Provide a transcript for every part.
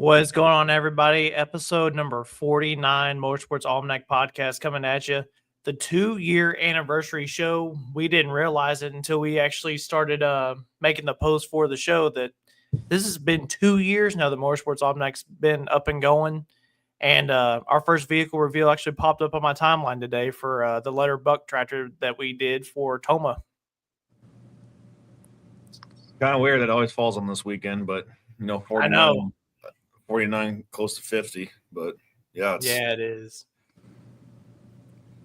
What's going on, everybody? Episode number 49, Motorsports Almanac podcast coming at you. The 2-year anniversary show. We didn't realize it until we actually started making the post for the show that this has been 2 years now that Motorsports Almanac's been up and going. And our first vehicle reveal actually popped up on my timeline today for the letter buck tractor that we did for Toma. Kind of weird that it always falls on this weekend, but 49 close to 50, but yeah, it is.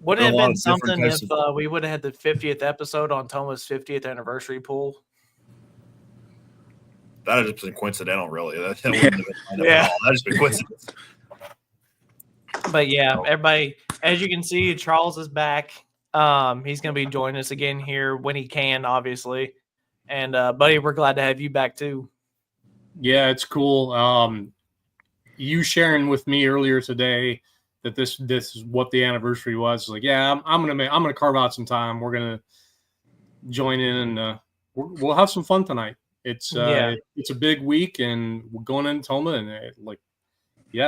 Would it have been something if we would have had the 50th episode on Toma's 50th anniversary pool? That would have just been coincidental, really. That wouldn't have been lined up at all. That would just been coincidence. But yeah, everybody, as you can see, Charles is back. He's going to be joining us again here when he can, obviously. And buddy, we're glad to have you back too. Yeah, it's cool. You sharing with me earlier today that this is what the anniversary was. Like, yeah, I'm gonna carve out some time. We're gonna join in and we'll have some fun tonight. It's a big week and we're going into Toma and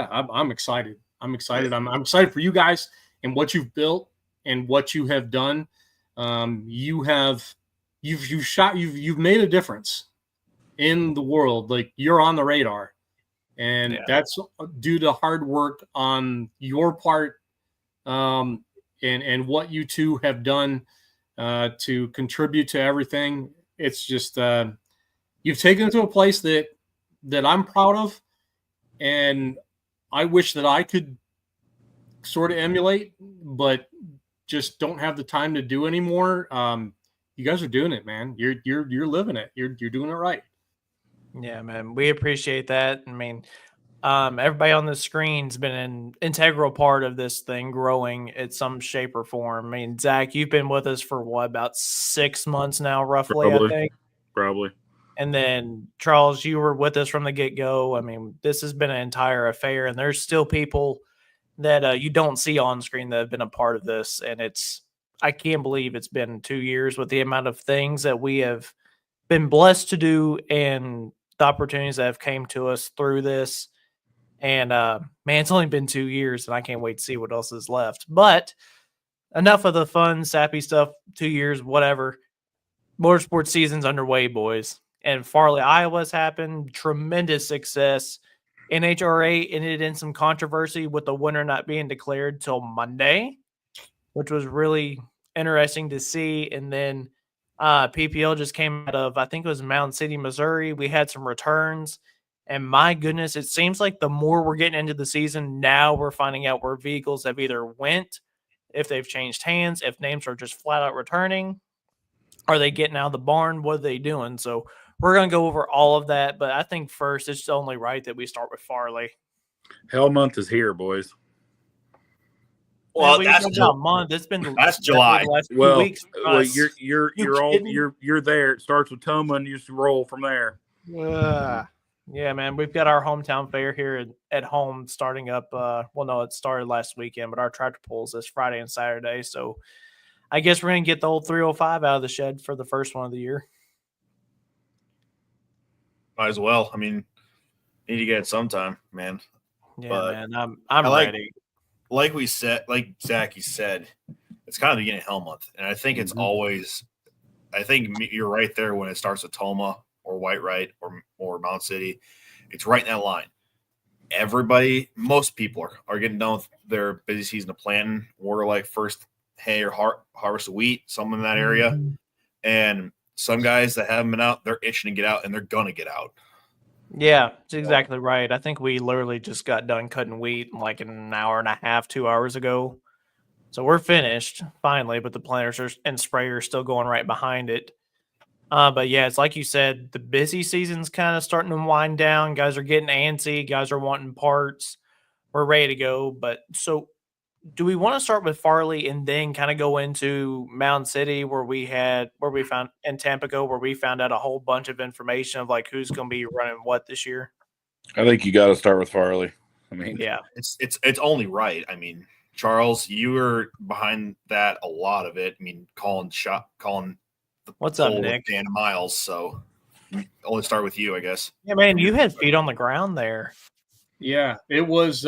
I'm excited. I'm excited. I'm excited for you guys and what you've built and what you have done. You've made a difference in the world. Like, you're on the radar. And that's due to hard work on your part, and what you two have done to contribute to everything. It's just you've taken it to a place that I'm proud of, and I wish that I could sort of emulate, but just don't have the time to do anymore. You guys are doing it, man. You're living it. You're doing it right. Yeah, man, we appreciate that. I mean, everybody on the screen's been an integral part of this thing growing in some shape or form. I mean, Zach, you've been with us for about 6 months now, roughly, I think. Probably. And then, Charles, you were with us from the get-go. I mean, this has been an entire affair, and there's still people that you don't see on screen that have been a part of this. And I can't believe it's been 2 years with the amount of things that we have been blessed to do and the opportunities that have came to us through this. And man, it's only been 2 years and I can't wait to see what else is left. But enough of the fun, sappy stuff. 2 years, whatever. Motorsports season's underway, boys. And Farley Iowa's happened. Tremendous success. NHRA ended in some controversy with the winner not being declared till Monday, which was really interesting to see. And then PPL just came out of, I think it was Mound City, Missouri. We had some returns. And my goodness, it seems like the more we're getting into the season, now we're finding out where vehicles have either went, if they've changed hands, if names are just flat out returning. Are they getting out of the barn? What are they doing? So we're going to go over all of that. But I think first, it's only right that we start with Farley. Hell month is here, boys. Well, man, that's a month. It's been that's July. Last 2 weeks you're there. It starts with Toma, and you just roll from there. Yeah, man. We've got our hometown fair here at home starting up. It started last weekend, but our tractor pull is this Friday and Saturday. So I guess we're gonna get the old 305 out of the shed for the first one of the year. Might as well. I mean, need to get it sometime, man. Yeah, but man. I'm ready. Like we said, like Zachy said, it's kind of the beginning of hell month. And I think it's always – I think you're right there when it starts with Toma or Whitewright or Mount City. It's right in that line. Most people are getting done with their busy season of planting. We're like first hay or harvest of wheat, something in that area. And some guys that haven't been out, they're itching to get out, and they're going to get out. Yeah, that's exactly right. I think we literally just got done cutting wheat like an hour and a half, 2 hours ago. So we're finished finally, but the planters and sprayers are still going right behind it. But yeah, it's like you said, the busy season's kind of starting to wind down. Guys are getting antsy. Guys are wanting parts. We're ready to go. But so do we want to start with Farley and then kind of go into Mound City where we found in Tampico, where we found out a whole bunch of information of like who's going to be running what this year? I think you got to start with Farley. I mean, yeah, it's only right. I mean, Charles, you were behind that a lot of it. I mean, calling what's up, Nick? Dan Miles. So only start with you, I guess. Yeah, man, you had feet on the ground there. Yeah, it was.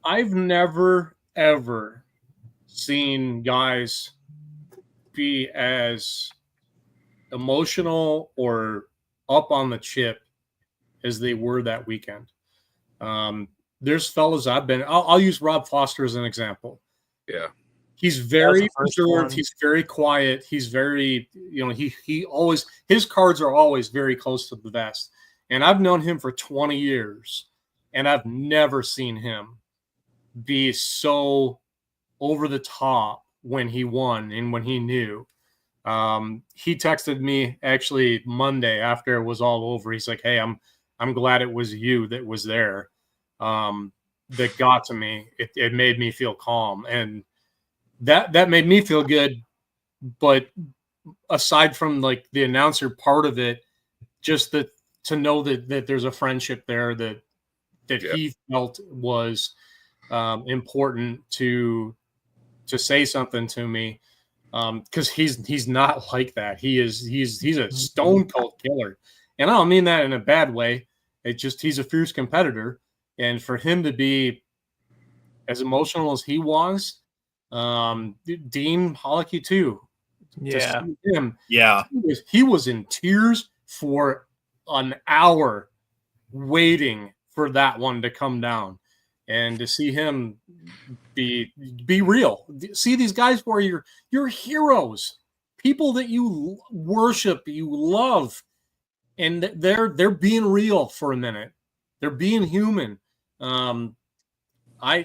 I've never ever seen guys be as emotional or up on the chip as they were that weekend. There's fellas I'll use Rob Foster as an example. Yeah. He's very first reserved. one. He's very quiet. He's very, he always, his cards are always very close to the vest. And I've known him for 20 years, and I've never seen him be so over the top when he won and when he knew. He texted me actually Monday after it was all over. He's like, "Hey, I'm glad it was you that was there. That got to me. It made me feel calm, and that made me feel good." But aside from like the announcer part of it, just that to know that there's a friendship there that he felt was important to say something to me, because he's not like that. He's a stone cold killer, and I don't mean that in a bad way. It's just he's a fierce competitor, and for him to be as emotional as he was, Dean Holicky too. Yeah. To see him, Yeah. he was in tears for an hour waiting for that one to come down, and to see him be real. See these guys where you're heroes, people that you worship, you love, and they're being real for a minute. They're being human. I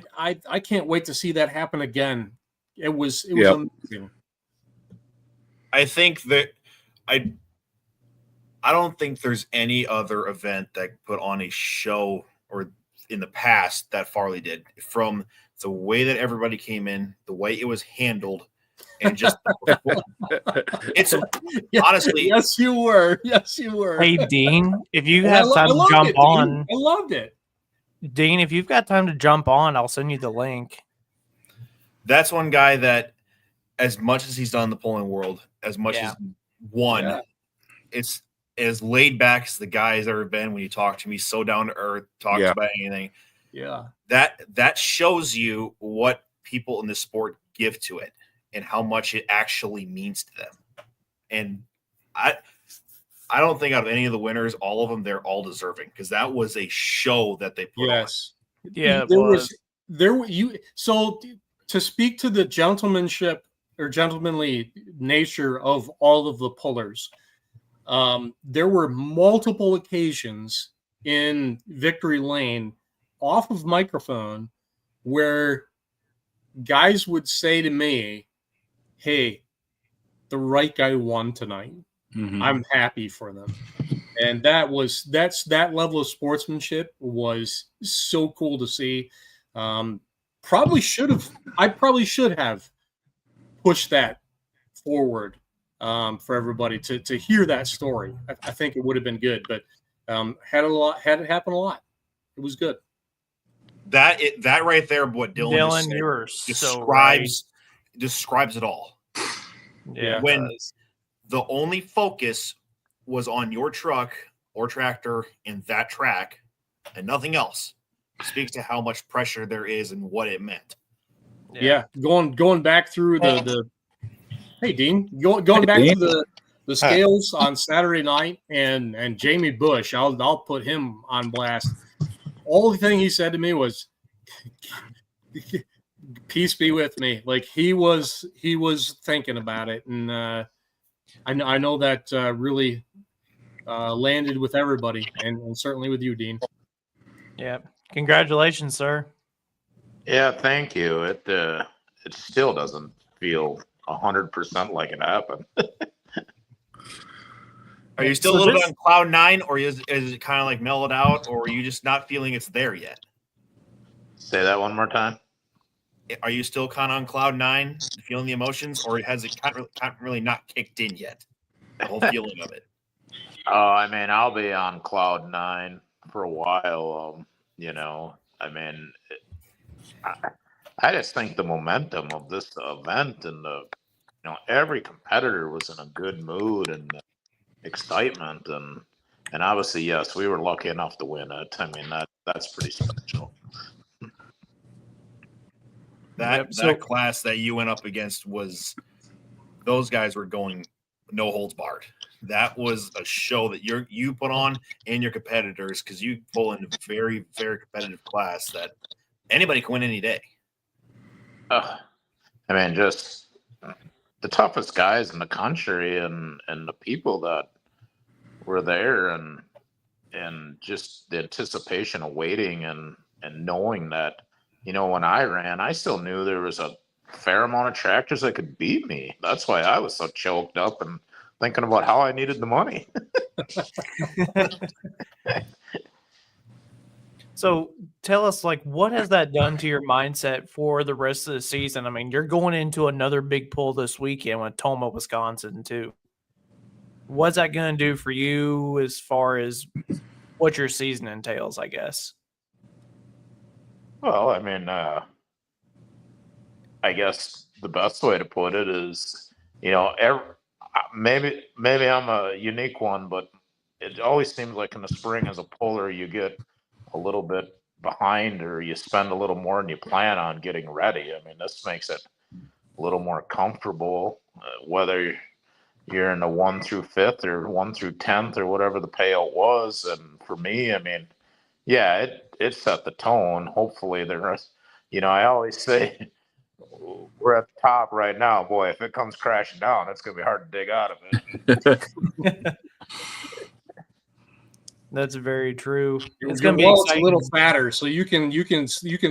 can't wait to see that happen again. It was amazing. I think that I don't think there's any other event that put on a show or in the past that Farley did, from the way that everybody came in, the way it was handled, and just it's honestly. Yes, you were. Hey, Dean, if you And have time to jump on, I loved it. Dean, if you've got time to jump on, I'll send you the link. That's one guy that, as much as he's done in the pulling world, as much as won, it's as laid back as the guy has ever been. When you talk to me, so down to earth, talks about anything. Yeah, that shows you what people in this sport give to it and how much it actually means to them. And I don't think out of any of the winners, all of them, they're all deserving, because that was a show that they put on. Yeah, So to speak to the gentlemanship or gentlemanly nature of all of the pullers, there were multiple occasions in Victory Lane off of microphone where guys would say to me, "Hey, the right guy won tonight. Mm-hmm. I'm happy for them." And that level of sportsmanship was so cool to see. I probably should have pushed that forward for everybody to hear that story. I think it would have been good, but had it happen a lot. It was good. That right there, what Dylan just said, you're so right. describes it all. Yeah, when the only focus was on your truck or tractor and that track and nothing else, speaks to how much pressure there is and what it meant. Yeah, going back through the hey Dean, going back Dean. to the scales on Saturday night, and Jamie Bush, I'll put him on blast. All the thing he said to me was, "Peace be with me." Like he was thinking about it, and I know that really landed with everybody, and certainly with you, Dean. Yeah, congratulations, sir. Yeah, thank you. It still doesn't feel 100% like it happened. Are you still a little bit on cloud nine, or is it kind of like mellowed out, or are you just not feeling it's there yet? Say that one more time. Are you still kind of on cloud nine, feeling the emotions, or has it kind of really not kicked in yet? The whole feeling of it. Oh, I mean, I'll be on cloud nine for a while. I mean, I just think the momentum of this event and every competitor was in a good mood and excitement, and And obviously, yes, we were lucky enough to win it. I mean, that's pretty special. That class that you went up against those guys were going no holds barred. That was a show that you put on and your competitors, because you pull in a very, very competitive class that anybody can win any day. I mean, just the toughest guys in the country, and the people that were there, and just the anticipation of waiting and knowing that, when I ran, I still knew there was a fair amount of tractors that could beat me. That's why I was so choked up and thinking about how I needed the money. So tell us, what has that done to your mindset for the rest of the season? I mean, you're going into another big pull this weekend with Toma, Wisconsin, too. What's that going to do for you as far as what your season entails, I guess? Well, I mean, I guess the best way to put it is, maybe I'm a unique one, but it always seems like in the spring as a puller, you get a little bit behind, or you spend a little more than you plan on getting ready. I mean, this makes it a little more comfortable, whether you're in the 1 through 5th or 1 through 10th or whatever the payout was. And for me, I mean, yeah, it set the tone. Hopefully I always say we're at the top right now. Boy, if it comes crashing down, it's going to be hard to dig out of it. That's very true. It's going to be a little fatter, so you can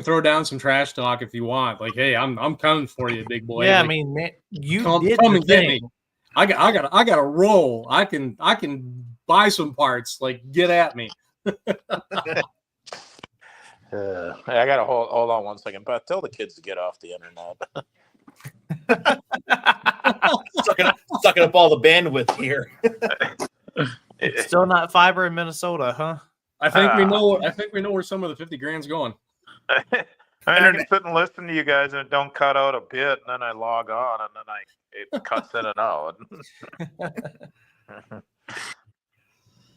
throw down some trash talk if you want. Like, hey, I'm coming for you, big boy. Yeah, like, I mean, man, you come and get me. I got a roll. I can buy some parts. Like, get at me. I got to hold on 1 second, but tell the kids to get off the internet. sucking up all the bandwidth here. Still not fiber in Minnesota, huh? I think we know where some of the 50 grand's going. I mean, I can sit and listen to you guys, and it don't cut out a bit, and then I log on, and then it cuts in and out.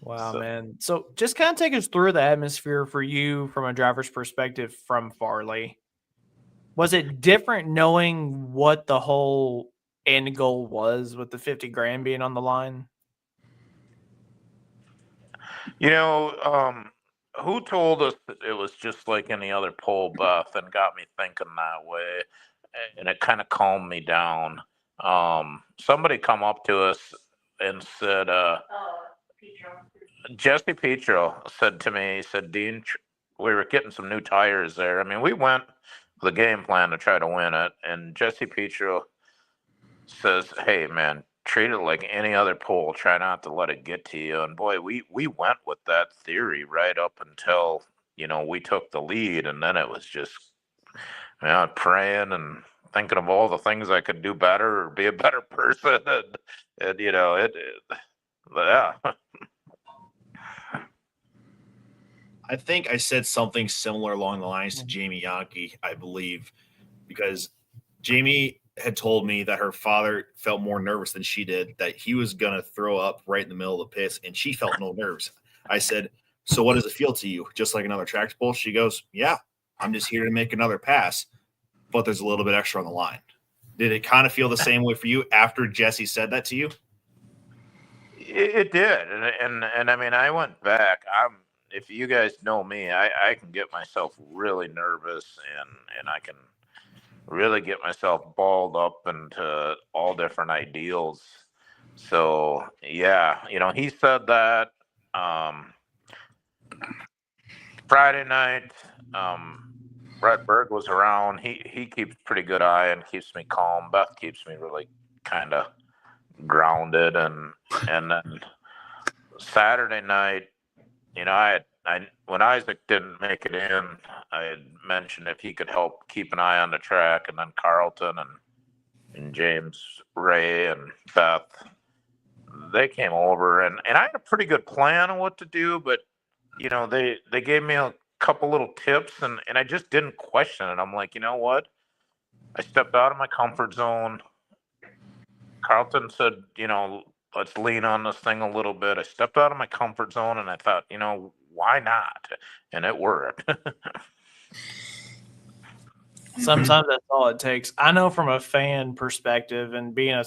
Wow, man. So just kind of take us through the atmosphere for you from a driver's perspective from Farley. Was it different knowing what the whole end goal was with the 50 grand being on the line? Who told us that it was just like any other poll, Beth, and got me thinking that way, and it kind of calmed me down. Somebody come up to us and said, Jesse Petro said to me, he said, Dean, we were getting some new tires there. I mean, we went with a game plan to try to win it, and Jesse Petro says, hey, man, treat it like any other poll. Try not to let it get to you. And boy, we went with that theory right up until, we took the lead. And then it was just, praying and thinking of all the things I could do better or be a better person. And yeah. I think I said something similar along the lines to Jamie Yankee, I believe, because Jamie had told me that her father felt more nervous than she did, that he was going to throw up right in the middle of the pits, and she felt no nerves. I said, so what does it feel to you? Just like another tractor pull? She goes, yeah, I'm just here to make another pass, but there's a little bit extra on the line. Did it kind of feel the same way for you after Jesse said that to you? It did. And I mean, I went back. If you guys know me, I can get myself really nervous, and I can really get myself balled up into all different ideals. So yeah, he said that Friday night. Brett Berg was around. He keeps pretty good eye and keeps me calm. Beth keeps me really kind of grounded, and then Saturday night, when Isaac didn't make it in, I had mentioned if he could help keep an eye on the track, and then Carlton and James Ray and Beth, they came over, and I had a pretty good plan on what to do, but they gave me a couple little tips, and I just didn't question it. I'm like, you know what? I stepped out of my comfort zone. Carlton said, let's lean on this thing a little bit. I stepped out of my comfort zone and I thought, why not? And it worked. Sometimes that's all it takes. I know from a fan perspective and being a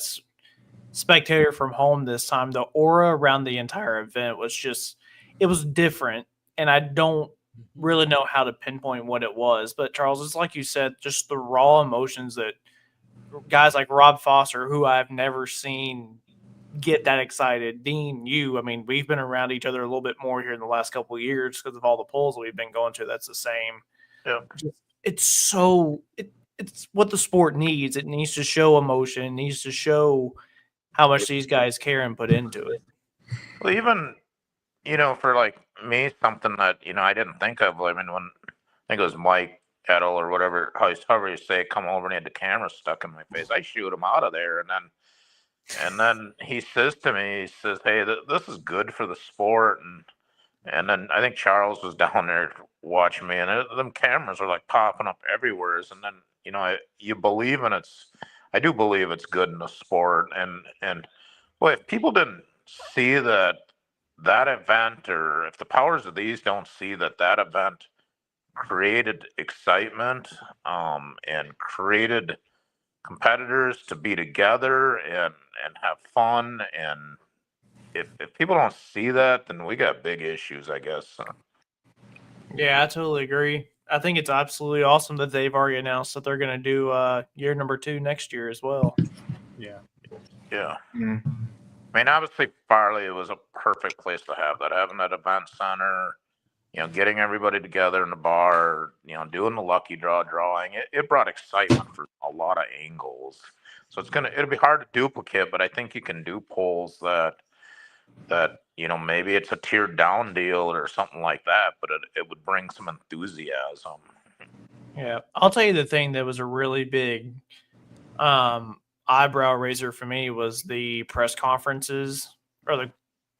spectator from home this time, the aura around the entire event was just, it was different. And I don't really know how to pinpoint what it was. But Charles, it's like you said, just the raw emotions that guys like Rob Foster, who I've never seen get that excited. Dean, you, I mean, we've been around each other a little bit more here in the last couple of years because of all the polls we've been going to. That's the same. Yeah. It's what the sport needs. It needs to show emotion. It needs to show how much these guys care and put into it. Well, even, for like me, something that, I didn't think of. I mean, when I think it was Mike Edel or whatever, however you say, come over and he had the camera stuck in my face. I shoot him out of there. And then he says to me, he says, hey, this is good for the sport. And then I think Charles was down there watching me, and them cameras are like popping up everywhere. And then, you believe in it's, I do believe it's good in the sport. And boy, if people didn't see that event, or if the powers of these don't see that event created excitement, and created competitors to be together and have fun, and if people don't see that, then we got big issues, I guess. Yeah, I totally agree. I think it's absolutely awesome that they've already announced that they're going to do year number 2 next year as well. Yeah. I mean, obviously Farley was a perfect place to have that, having that event center, getting everybody together in the bar, doing the lucky drawing. It brought excitement for a lot of angles. So it'll be hard to duplicate, but I think you can do polls that maybe it's a tiered down deal or something like that, but it would bring some enthusiasm. Yeah, I'll tell you the thing that was a really big eyebrow raiser for me was the press conferences, or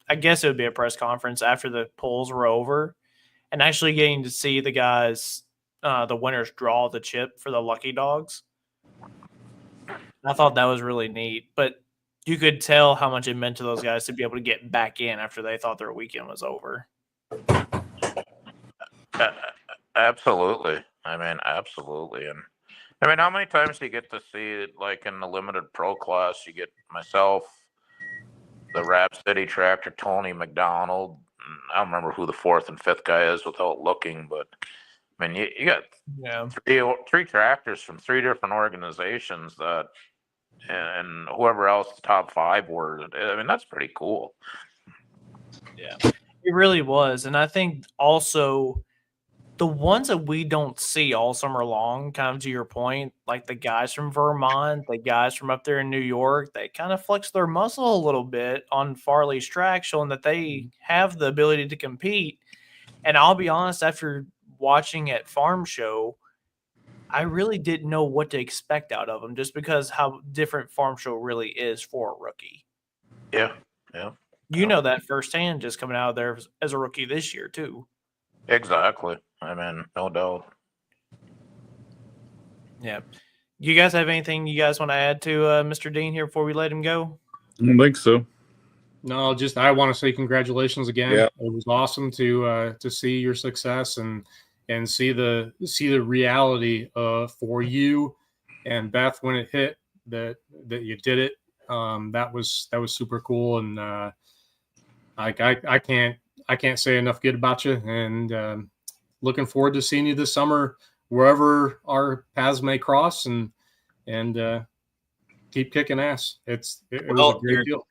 I guess it would be a press conference after the polls were over, and actually getting to see the guys, the winners draw the chip for the lucky dogs. I thought that was really neat, but you could tell how much it meant to those guys to be able to get back in after they thought their weekend was over. Absolutely. I mean, absolutely. And I mean, how many times do you get to see it, like in the limited pro class? You get myself, the Rap City Tractor, Tony McDonald. I don't remember who the 4th and 5th guy is without looking, but I mean, you got three tractors from 3 different organizations that, and whoever else the top 5 were. I mean, that's pretty cool. Yeah, it really was. And I think also the ones that we don't see all summer long, kind of to your point, like the guys from Vermont, the guys from up there in New York, they kind of flex their muscle a little bit on Farley's track, showing that they have the ability to compete. And I'll be honest, after watching at Farm Show, I really didn't know what to expect out of them, just because how different Farm Show really is for a rookie. Yeah. You know that firsthand, just coming out of there as a rookie this year too. Exactly. I mean, no doubt. Yeah. You guys have anything you guys want to add to Mr. Dean here before we let him go? I don't think so. No, just I want to say congratulations again. Yeah. It was awesome to see your success and see the reality for you and Beth when it hit that you did it. That was super cool, and I can't say enough good about you, and looking forward to seeing you this summer wherever our paths may cross, and keep kicking ass. It was a great deal.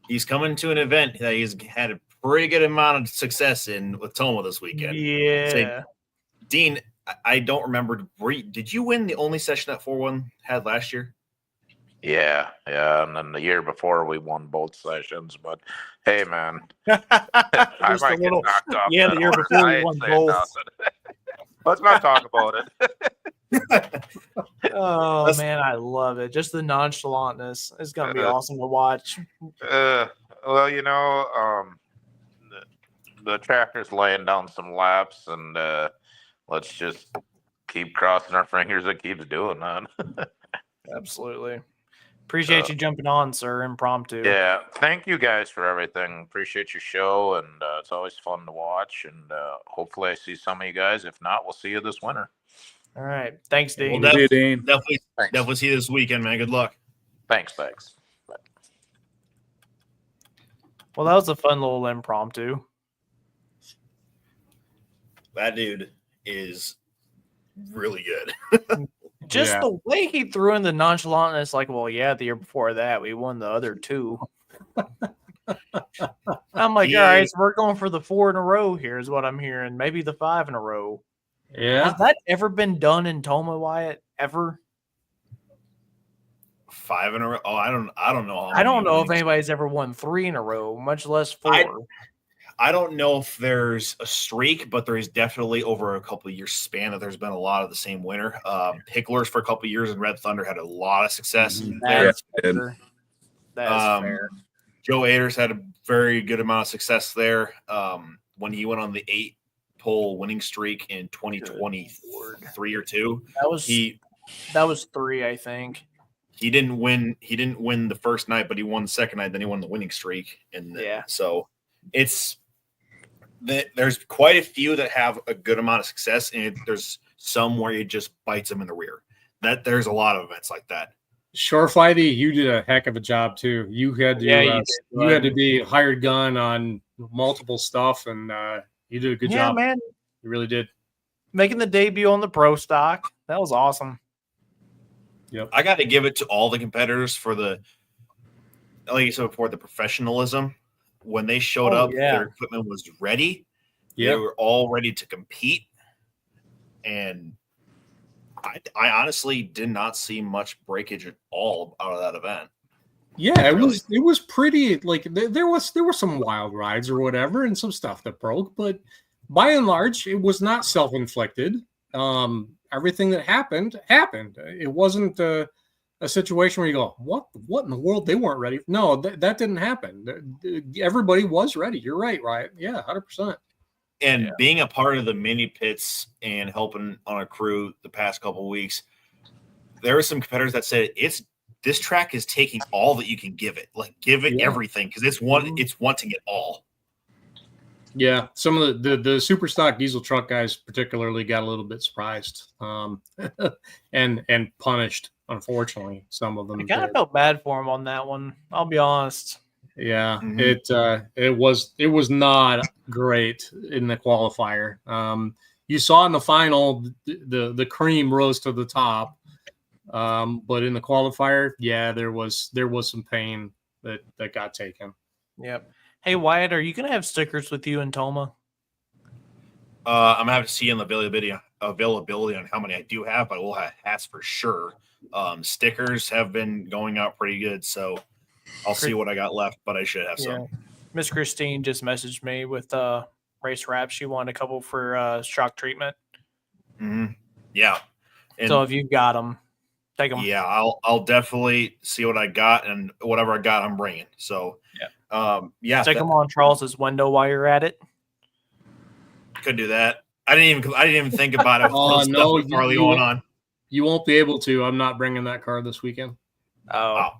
He's coming to an event that he's had a pretty good amount of success in with Toma this weekend. Yeah. So, Dean, I don't remember. Did you win the only session that 4-1 had last year? Yeah. And then the year before we won both sessions. But hey, man, I might get knocked off. Yeah, the year before we won both. Let's not talk about it. Oh man, I love it. Just the nonchalantness is gonna be awesome to watch. Well, the tractor's laying down some laps, and let's just keep crossing our fingers it keeps doing that. Absolutely. Appreciate you jumping on, sir. Impromptu. Yeah, thank you guys for everything. Appreciate your show, and it's always fun to watch. And hopefully, I see some of you guys. If not, we'll see you this winter. All right. Thanks, Dean. We'll See you, Dean. definitely see you this weekend, man. Good luck. Thanks. Well, that was a fun little impromptu. That dude is really good. Just Yeah. the way he threw in the nonchalantness, like, well, yeah, the year before that, we won the other 2. I'm like, all right, so we're going for the 4 in a row here, is what I'm hearing. Maybe the 5 in a row. Yeah. Has that ever been done in Toma, Wyatt? Ever? 5 in a row. Oh, I don't know. How I don't many know if wins. anybody's ever won 3 in a row, much less 4. I don't know if there's a streak, but there is definitely over a couple of years span that there's been a lot of the same winner. Picklers for a couple of years in Red Thunder had a lot of success. That's Yeah. fair. That's fair. Joe Aders had a very good amount of success there when he went on the 8-pole winning streak in 2023 or 2. That was 3, I think. He didn't win the first night, but he won the second night. Then he won the winning streak, and so there's quite a few that have a good amount of success, and there's some where it just bites them in the rear. There's a lot of events like that. Sure, Flighty, you did a heck of a job too. You had to, you had to be hired gun on multiple stuff, and you did a good job. Man. You really did. Making the debut on the pro stock. That was awesome. Yep. I got to give it to all the competitors for like you said before, the professionalism. When they showed up, their equipment was ready. Yeah. They were all ready to compete. And I honestly did not see much breakage at all out of that event. Yeah, it was pretty, like there were some wild rides or whatever and some stuff that broke, but by and large, it was not self-inflicted. Everything that happened. It wasn't a situation where you go, what in the world? They weren't ready. No, that didn't happen. Everybody was ready. You're right? Yeah, 100%. And being a part of the mini pits and helping on a crew the past couple of weeks, there were some competitors that said this track is taking all that you can give it. Like give it everything because it's wanting it all. Yeah, some of the super stock diesel truck guys particularly got a little bit surprised and punished. Unfortunately, some of them. I kind of felt bad for him on that one. I'll be honest. Yeah, it was not great in the qualifier. You saw in the final the cream rose to the top, but in the qualifier, there was some pain that got taken. Yep. Hey Wyatt, are you gonna have stickers with you in Toma? I'm gonna have to see on the availability on how many I do have, but we'll have hats for sure. Stickers have been going out pretty good, so I'll see what I got left, but I should have some. Miss Christine just messaged me with race wraps. She wanted a couple for shock treatment. Mm-hmm. Yeah. And so if you've got them, take them. Yeah, I'll definitely see what I got, and whatever I got, I'm bringing. So stick them on Charles's window while you're at it. Could do that. I didn't even think about it. No, Farley going on. You won't be able to. I'm not bringing that car this weekend. Oh,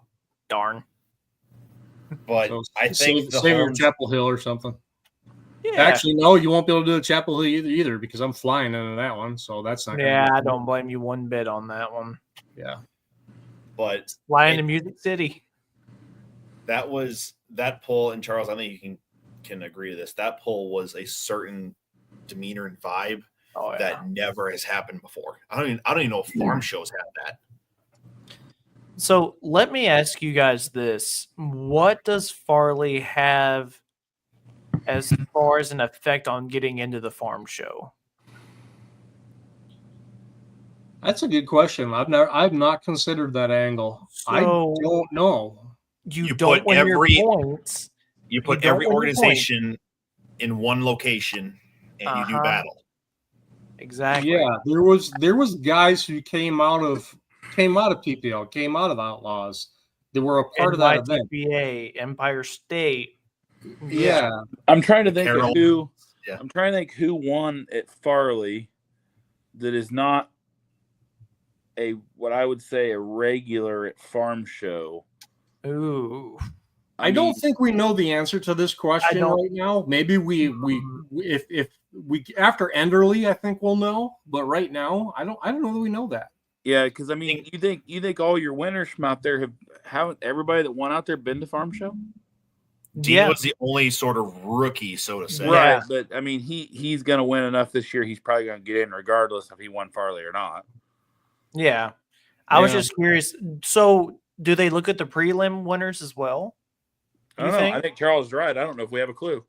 darn. But so I think save it for Chapel Hill or something. Yeah. Actually, no, you won't be able to do the Chapel Hill either because I'm flying into that one. So that's not. I don't blame you one bit on that one. Yeah. But flying to Music City. That poll, and Charles, I think you can agree to this. That poll was a certain demeanor and vibe that never has happened before. I don't even know if farm shows have that. So let me ask you guys this. What does Farley have as far as an effect on getting into the farm show? That's a good question. I've not considered that angle. So I don't know. You don't put win every your points. You put every organization in one location and you do battle. Exactly. Yeah, there was guys who came out of PPL, came out of Outlaws. They were a part of that event. NYTPA, Empire State. Yeah. I'm trying to think of who. Yeah. I'm trying to think who won at Farley that is not what I would say a regular at farm show. Ooh. I don't think we know the answer to this question right now. Maybe if we after Enderley, I think we'll know. But right now, I don't know that we know that. Yeah, because I mean, you think all your winners from out there haven't everybody that won out there been to farm show? Dean was the only sort of rookie, so to say. Right, but I mean, he's going to win enough this year. He's probably going to get in regardless if he won Farley or not. Yeah, I was just curious. So, do they look at the prelim winners as well? I don't know. I think Charles is right. I don't know if we have a clue.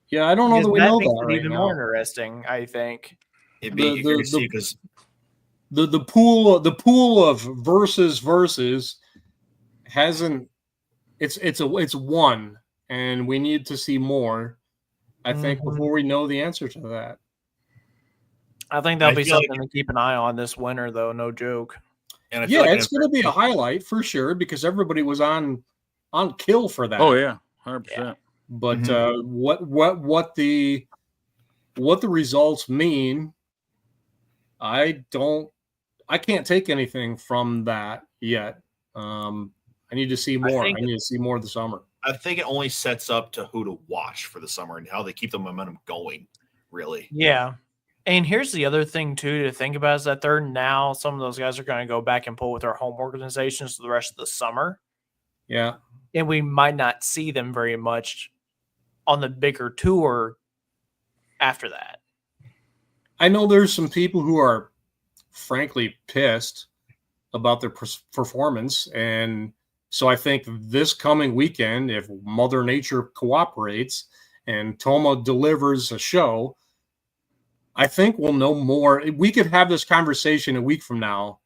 Yeah, I don't know that we know that right even now. More interesting, I think. It'd be because the pool of versus hasn't. It's one, and we need to see more. I think before we know the answer to that. I think that'll be something to keep an eye on this winter, though. No joke. And it's going to be a highlight for sure because everybody was on kill for that. Oh yeah, 100%. But what the results mean, I can't take anything from that yet. I need to see more. I need to see more this summer. I think it only sets up to who to watch for the summer and how they keep the momentum going, really. Yeah. And here's the other thing, too, to think about is that some of those guys are going to go back and pull with their home organizations for the rest of the summer. Yeah. And we might not see them very much on the bigger tour after that. I know there's some people who are frankly pissed about their performance. And so I think this coming weekend, if Mother Nature cooperates and Toma delivers a show, I think we'll know more. We could have this conversation a week from now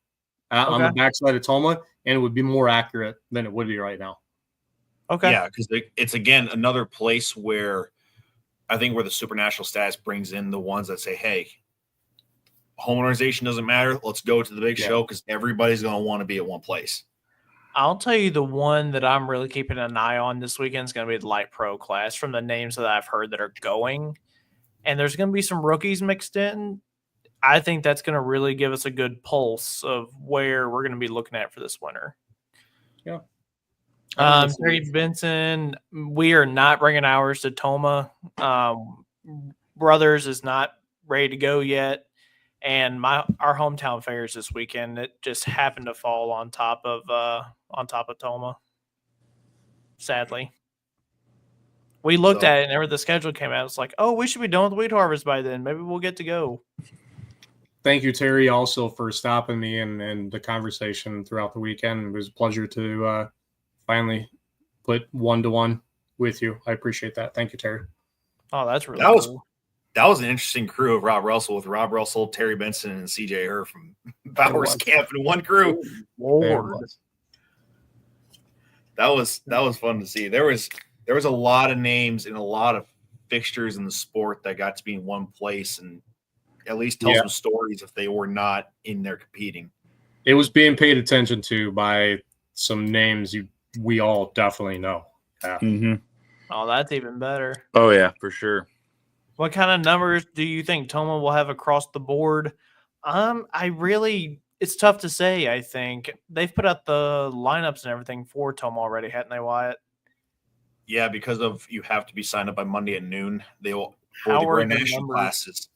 on the backside of Toma, and it would be more accurate than it would be right now. Okay. Yeah, because it's, again, another place where I think where the Supernational status brings in the ones that say, hey, home organization doesn't matter. Let's go to the big show because everybody's going to want to be at one place. I'll tell you the one that I'm really keeping an eye on this weekend is going to be the Light Pro class from the names that I've heard that are going. And there's going to be some rookies mixed in. I think that's going to really give us a good pulse of where we're going to be looking at for this winter. Yeah. Terry Benson, we are not bringing ours to Toma. Brothers is not ready to go yet. And our hometown fairs this weekend, it just happened to fall on top of Toma. Sadly. We looked at it, and whenever the schedule came out, it's like, oh, we should be done with the wheat harvest by then. Maybe we'll get to go. Thank you, Terry, also for stopping me and the conversation throughout the weekend. It was a pleasure to finally put one-to-one with you. I appreciate that. Thank you, Terry. Oh, that's really cool. That was an interesting crew of Rob Russell with Rob Russell, Terry Benson, and CJ Herr from Bowers Camp in one crew. Lord. That was fun to see. There was a lot of names and a lot of fixtures in the sport that got to be in one place and at least tell some stories if they were not in there competing. It was being paid attention to by some names we all definitely know. Yeah. Mm-hmm. Oh, that's even better. Oh, yeah, for sure. What kind of numbers do you think Toma will have across the board? It's tough to say, I think. They've put out the lineups and everything for Toma already, hadn't they, Wyatt? Yeah, because you have to be signed up by Monday at noon. They will for the Grand National classes.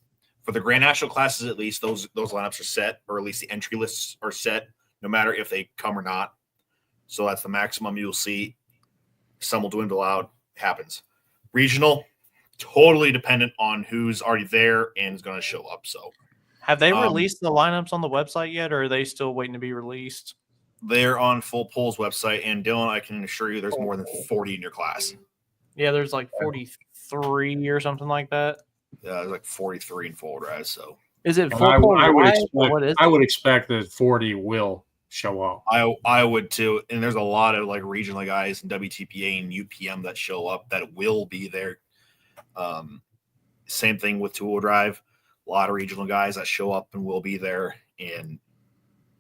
For the Grand National classes, at least those lineups are set, or at least the entry lists are set, no matter if they come or not. So that's the maximum you'll see. Some will dwindle out. Happens. Regional, totally dependent on who's already there and is going to show up. So, have they released the lineups on the website yet, or are they still waiting to be released? They're on Full Poll's website, and Dylan, I can assure you, there's more than 40 in your class. Yeah, there's like 43 or something like that. Yeah, there's like 43 in full drive. So, is it full poll? I would expect that 40 will show up. I would too, and there's a lot of like regional guys in WTPA and UPM that show up that will be there. Same thing with two-wheel drive. A lot of regional guys that show up and will be there. And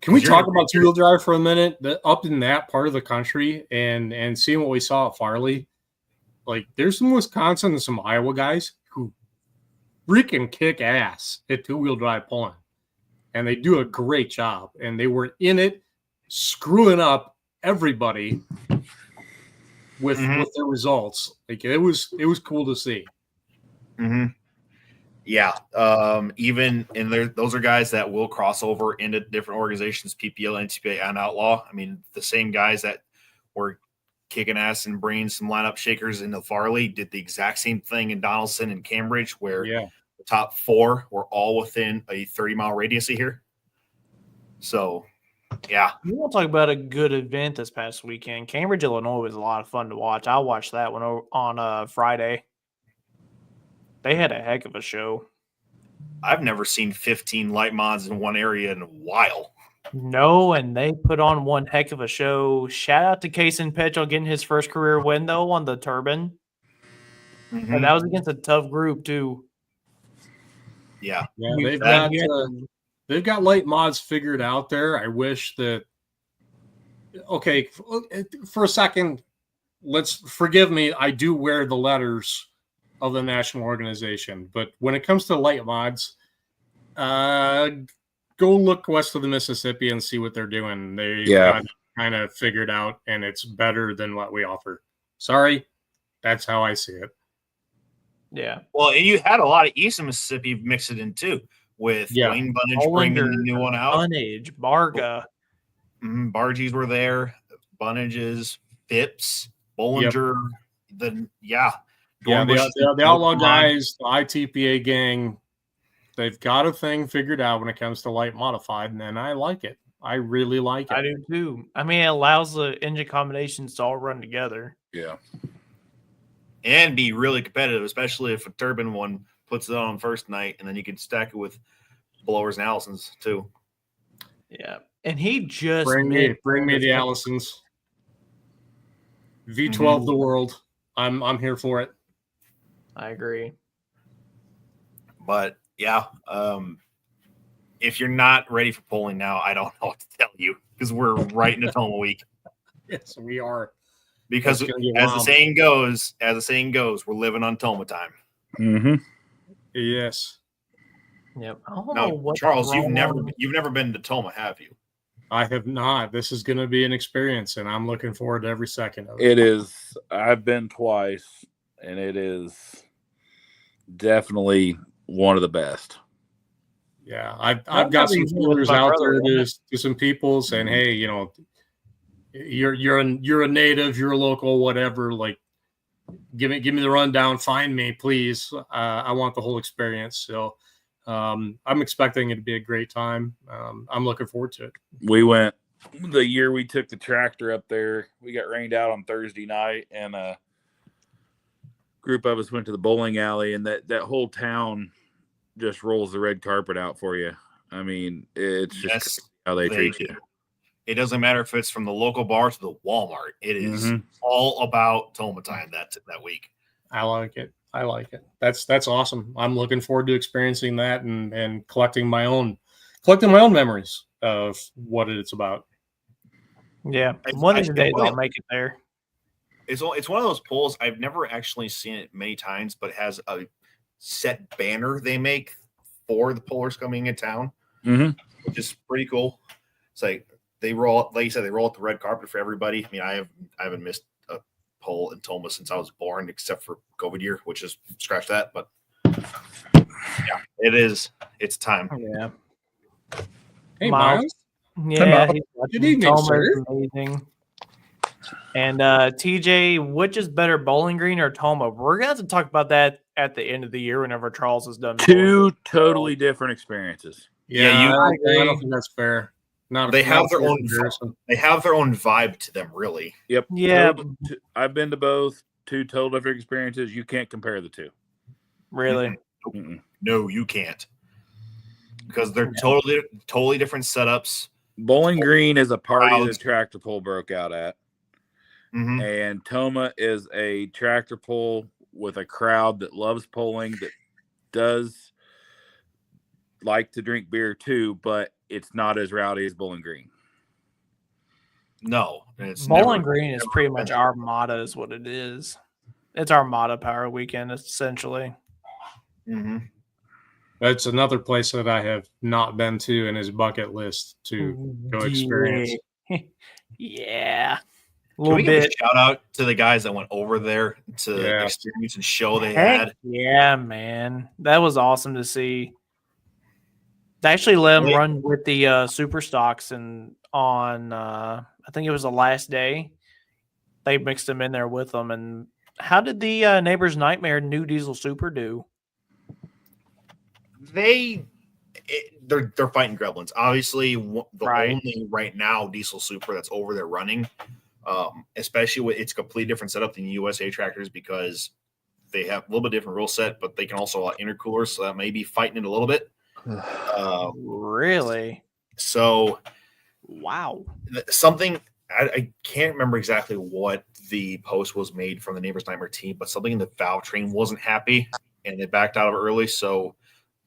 can we talk about two-wheel drive for a minute? Up in that part of the country and seeing what we saw at Farley, like there's some Wisconsin and some Iowa guys who freaking kick ass at two-wheel drive pulling. and they do a great job. And they were in it, screwing up everybody with their results. Like it was cool to see. Mm-hmm. Yeah. Even those are guys that will cross over into different organizations, PPL, NTPA, and Outlaw. I mean, the same guys that were kicking ass and bringing some lineup shakers into Farley did the exact same thing in Donaldson and Cambridge, where the top 4 were all within a 30-mile radius of here. So, yeah. You want to talk about a good event this past weekend? Cambridge, Illinois was a lot of fun to watch. I watched that one on Friday. They had a heck of a show. I've never seen 15 light mods in one area in a while. No, and they put on one heck of a show. Shout out to Kaysen Petrel getting his first career win, though, on the Turbine. Mm-hmm. And that was against a tough group, too. Yeah. They've got light mods figured out there. I wish that. Okay, for a second, forgive me. I do wear the letters of the national organization, but when it comes to light mods, go look west of the Mississippi and see what they're doing. They got kind of figured out, and it's better than what we offer. Sorry, that's how I see it. Yeah. Well, and you had a lot of Eastern Mississippi mixed it in too, with Wayne Bunnage bringing the new one out. Bunnage, Barga. Bargies were there. Bunnages, Phipps, Bollinger. The Outlaw guys, the ITPA gang, they've got a thing figured out when it comes to light modified, and I like it. I really like it. I do too. I mean, it allows the engine combinations to all run together. Yeah. And be really competitive, especially if a turbine one puts it on first night, and then you can stack it with blowers and Allisons too. Yeah. And he just bring me the Allisons. V12 the world. I'm here for it. I agree. But yeah, if you're not ready for polling now, I don't know what to tell you, because we're right in the Toma week. Yes, we are. Because as the saying goes, we're living on Toma time. Mm-hmm. Yes. Yep. Now, Charles, you've never been to Toma, have you? I have not. This is going to be an experience, and I'm looking forward to every second of it. It is. I've been twice, and it is definitely one of the best. Yeah, I've got some feelers out there to some people saying, hey, you're a native, you're a local, whatever. Like, give me the rundown. Find me, please. I want the whole experience. So. I'm expecting it to be a great time. I'm looking forward to it. We went the year we took the tractor up there. We got rained out on Thursday night, and a group of us went to the bowling alley, and that whole town just rolls the red carpet out for you. I mean, it's just how they treat you. It doesn't matter if it's from the local bar to the Walmart. It is all about Toma time that week. I like it. That's awesome. I'm looking forward to experiencing that and collecting my own memories of what it's about. Yeah, one of the days I'll make it there. It's one of those polls. I've never actually seen it many times, but it has a set banner they make for the pollers coming in town, which is pretty cool. It's like they roll, like you said, they roll out the red carpet for everybody. I mean, I haven't missed poll in Toma since I was born, except for COVID year, which is scratch that. But yeah, it's time. Yeah. Hey, Miles. Yeah. Good evening, sir. Amazing. And TJ, which is better, Bowling Green or Toma? We're gonna have to talk about that at the end of the year whenever Charles is done. Two totally different experiences. Yeah, I don't think that's fair. They have their own vibe to them, really. Yep. Yeah. I've been to both. Two total different experiences. You can't compare the two. Really? No, you can't. Because they're totally different setups. Bowling Green is a party that tractor pull broke out at. And Toma is a tractor pull with a crowd that loves polling, that does like to drink beer too, but it's not as rowdy as Bowling Green. No, Bowling Green is pretty much Armada, is what it is. It's Armada Power Weekend, essentially. That's another place that I have not been to in his bucket list to go experience. Yeah. A Can we little give a bit. shout out to the guys that went over there to experience and show they had? Yeah, man. That was awesome to see. They actually let them run with the super stocks, and on I think it was the last day, they mixed them in there with them. And how did the Neighbor's Nightmare New Diesel Super do? They're fighting gremlins. Obviously, the only right now diesel super that's over there running, especially with it's a completely different setup than USA tractors because they have a little bit different rule set, but they can also allow intercoolers, so that may be fighting it a little bit. Really? So, wow. Something I can't remember exactly what the post was made from the Neighbor's Nightmare team, but something in the valve train wasn't happy, and they backed out of it early. So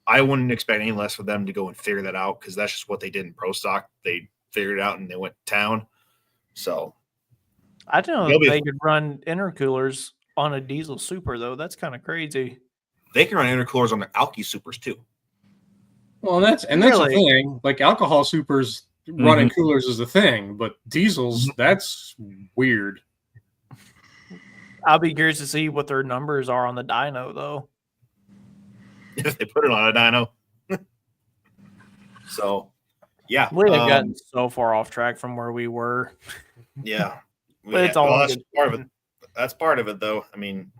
I wouldn't expect any less for them to go and figure that out because that's just what they did in Pro Stock. They figured it out and they went to town. So I don't know if they could run intercoolers on a diesel super, though. That's kind of crazy. They can run intercoolers on their Alky supers too. Well, that's the thing. Like alcohol supers running coolers is the thing, but diesels, that's weird. I'll be curious to see what their numbers are on the dyno, though. If they put it on a dyno. So, yeah. We have gotten so far off track from where we were. Yeah. But it's all that's part of it. That's part of it, though. I mean,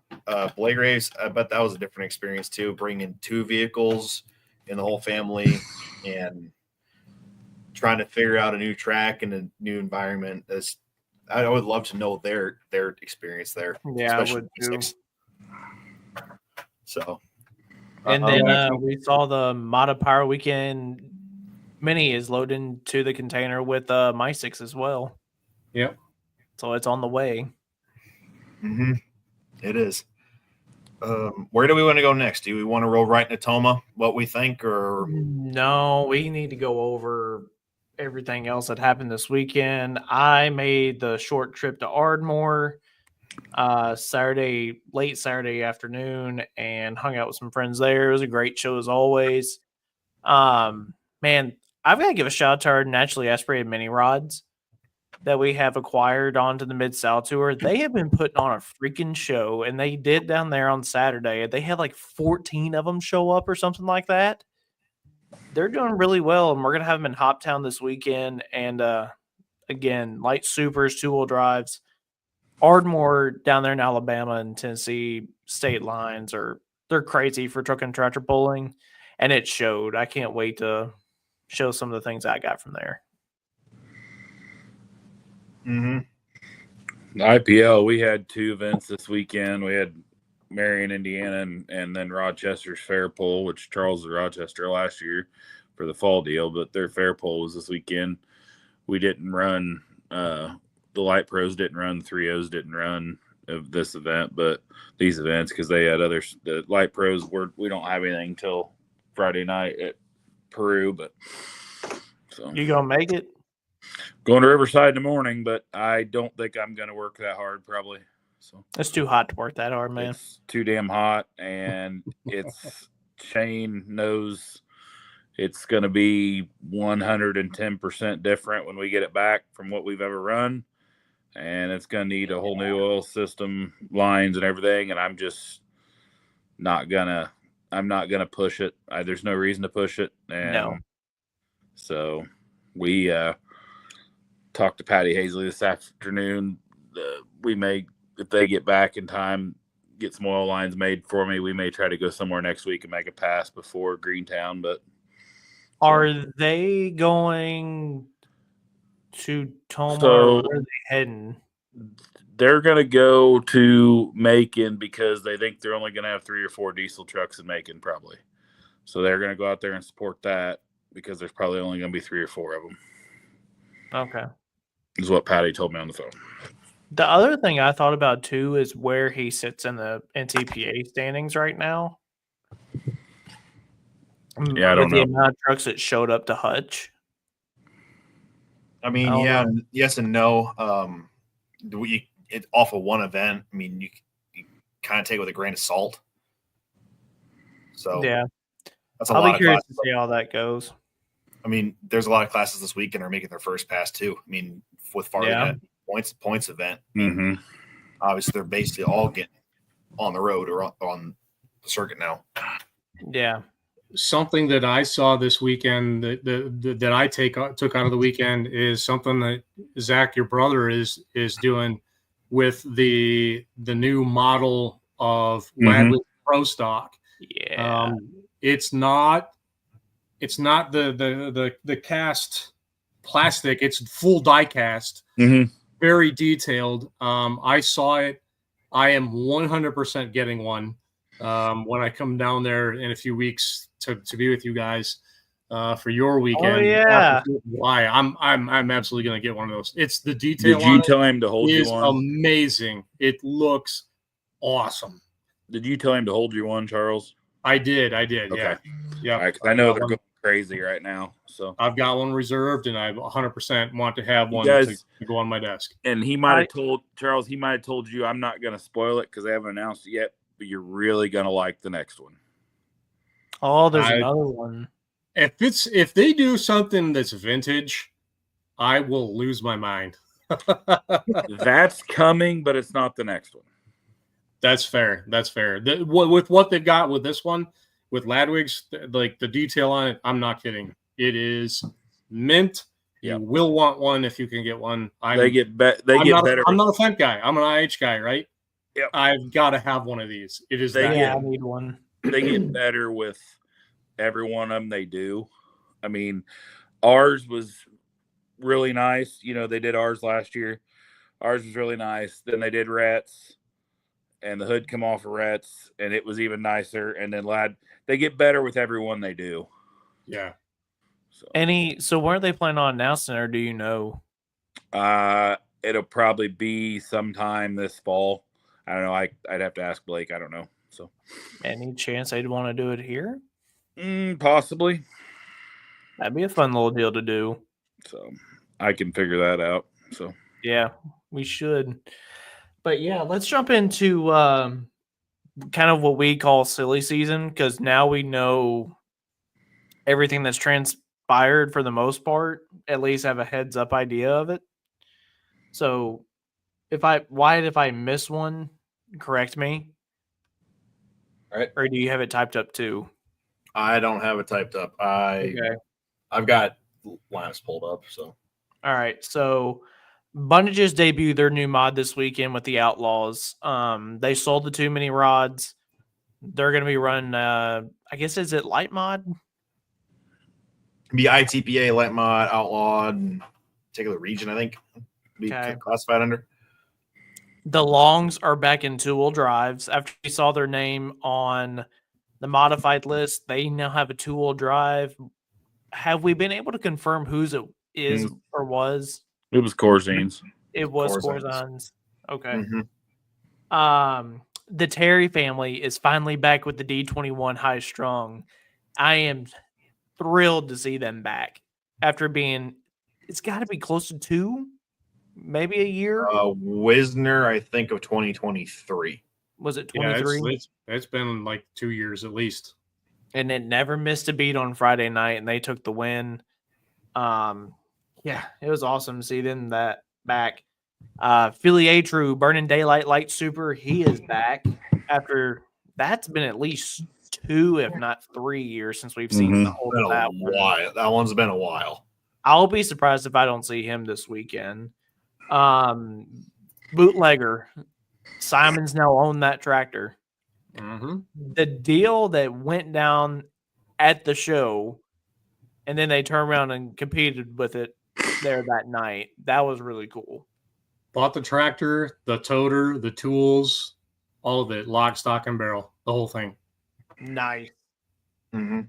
Blake Graves, I bet that was a different experience, too, bringing 2 vehicles in the whole family and trying to figure out a new track and a new environment. I would love to know their experience there. Yeah, I would too. So, and then we saw the Mata Power Weekend Mini is loaded into the container with MySix as well. Yep. So it's on the way. It is. Where do we want to go next? Do we want to roll right into Toma? What we think, or no? We need to go over everything else that happened this weekend. I made the short trip to Ardmore late Saturday afternoon, and hung out with some friends there. It was a great show as always. Man, I've got to give a shout out to our naturally aspirated mini rods that we have acquired onto the Mid-South Tour. They have been putting on a freaking show, and they did down there on Saturday. They had like 14 of them show up or something like that. They're doing really well, and we're going to have them in Hoptown this weekend. And again, light supers, 2-wheel drives. Ardmore down there in Alabama and Tennessee state lines they're crazy for truck and tractor pulling, and it showed. I can't wait to show some of the things I got from there. IPL, we had 2 events this weekend. We had Marion, Indiana, and then Rochester's Fair Pull, which Charles was Rochester last year for the fall deal, but their Fair Pull was this weekend. We didn't run the Light Pros didn't run, the 3Os didn't run of this event, but these events, because they had others. The Light Pros we don't have anything till Friday night at Peru, but so you gonna make it? Going to Riverside in the morning, but I don't think I'm gonna work that hard probably. So it's too hot to work that hard, man. It's too damn hot, and it's Shane knows it's going to be 110% different when we get it back from what we've ever run. And it's going to need a whole new oil system, lines and everything. And I'm just not going to push it. There's no reason to push it. And no. So we talked to Patty Hazley this afternoon. We may, if they get back in time, get some oil lines made for me. We may try to go somewhere next week and make a pass before Greentown, but are they going to Toma, or where are they heading? They're going to go to Macon because they think they're only going to have 3 or 4 diesel trucks in Macon probably. So they're going to go out there and support that because there's probably only going to be 3 or 4 of them. Okay. Is what Patty told me on the phone. The other thing I thought about too is where he sits in the NTPA standings right now. Yeah, I don't know. The amount of trucks that showed up to Hutch. I mean, yeah, yes and no. It off of one event. I mean, you kind of take it with a grain of salt. So yeah, That's a I'll lot be of curious classes. to see how that goes. I mean, there's a lot of classes this weekend are making their first pass too. I mean, with Farley Yeah. points event, Mm-hmm. obviously they're basically all getting on the road or on the circuit now. Yeah. Something that I saw this weekend that I took out of the weekend is something that Zach, your brother, is doing with the new model of Ladley Pro Stock. Yeah. It's not the cast plastic. It's full die cast. Mm-hmm. Very detailed. I saw it. I am 100% getting one when I come down there in a few weeks to be with you guys for your weekend. Oh yeah. Why? I'm absolutely going to get one of those. It's the detail. Did you tell him to hold you one? Amazing. It looks awesome. Did you tell him to hold you one, Charles? I did. Okay. Yeah. Right, I know they're going crazy right now. So I've got one reserved, and I 100% want to have one to go on my desk. And he might have told Charles. He might have told you, I'm not going to spoil it because they haven't announced it yet. But you're really going to like the next one. Oh, there's another one. If they do something that's vintage, I will lose my mind. That's coming, but it's not the next one. That's fair. With what they've got with this one, with Ladwig's, like the detail on it, I'm not kidding. It is mint. You will want one if you can get one. They get better. I'm not a Fendt guy. I'm an IH guy, right? Yep. I've got to have one of these. It is I need one. They get better with every one of them they do. I mean, ours was really nice. You know, they did ours last year. Ours was really nice. Then they did Rhett's, and the hood come off of Rhett's, and it was even nicer. And then they get better with every one they do. Yeah. So where are they planning on announcing, or do you know? It'll probably be sometime this fall. I don't know. I'd have to ask Blake. I don't know. So, any chance they'd want to do it here? Possibly. That'd be a fun little deal to do. So I can figure that out. So yeah, we should. But yeah, let's jump into kind of what we call silly season, because now we know everything that's transpired for the most part. At least have a heads up idea of it. So if I miss one, correct me. All right. Or do you have it typed up too? I don't have it typed up. I've got lines pulled up. So all right. So Bunny just debuted their new mod this weekend with the Outlaws. They sold the too many rods. They're going to be running. I guess is it light mod? Be ITPA light mod outlawed. Particular region, I think. Be classified under. The Longs are back in two-wheel drives. After we saw their name on the modified list, they now have a two-wheel drive. Have we been able to confirm whose it is or was? It was Corzine's. It was Corzine's. Okay. The Terry family is finally back with the D21 High Strung. I am thrilled to see them back after being, it's got to be close to 2, maybe a year. Wisner, I think, of 2023. Was it 23? Yeah, it's been like 2 years at least. And it never missed a beat on Friday night, and they took the win. Yeah, it was awesome to see them back. Philly A True, Burning Daylight Light Super, he is back after that's been at least 2, if not 3 years since we've seen the whole that one. That one's been a while. I'll be surprised if I don't see him this weekend. Bootlegger, Simon's now owned that tractor. The deal that went down at the show, and then they turned around and competed with it there that night. That was really cool. Bought the tractor, the toter, the tools, all of it, lock, stock, and barrel, the whole thing. Nice. And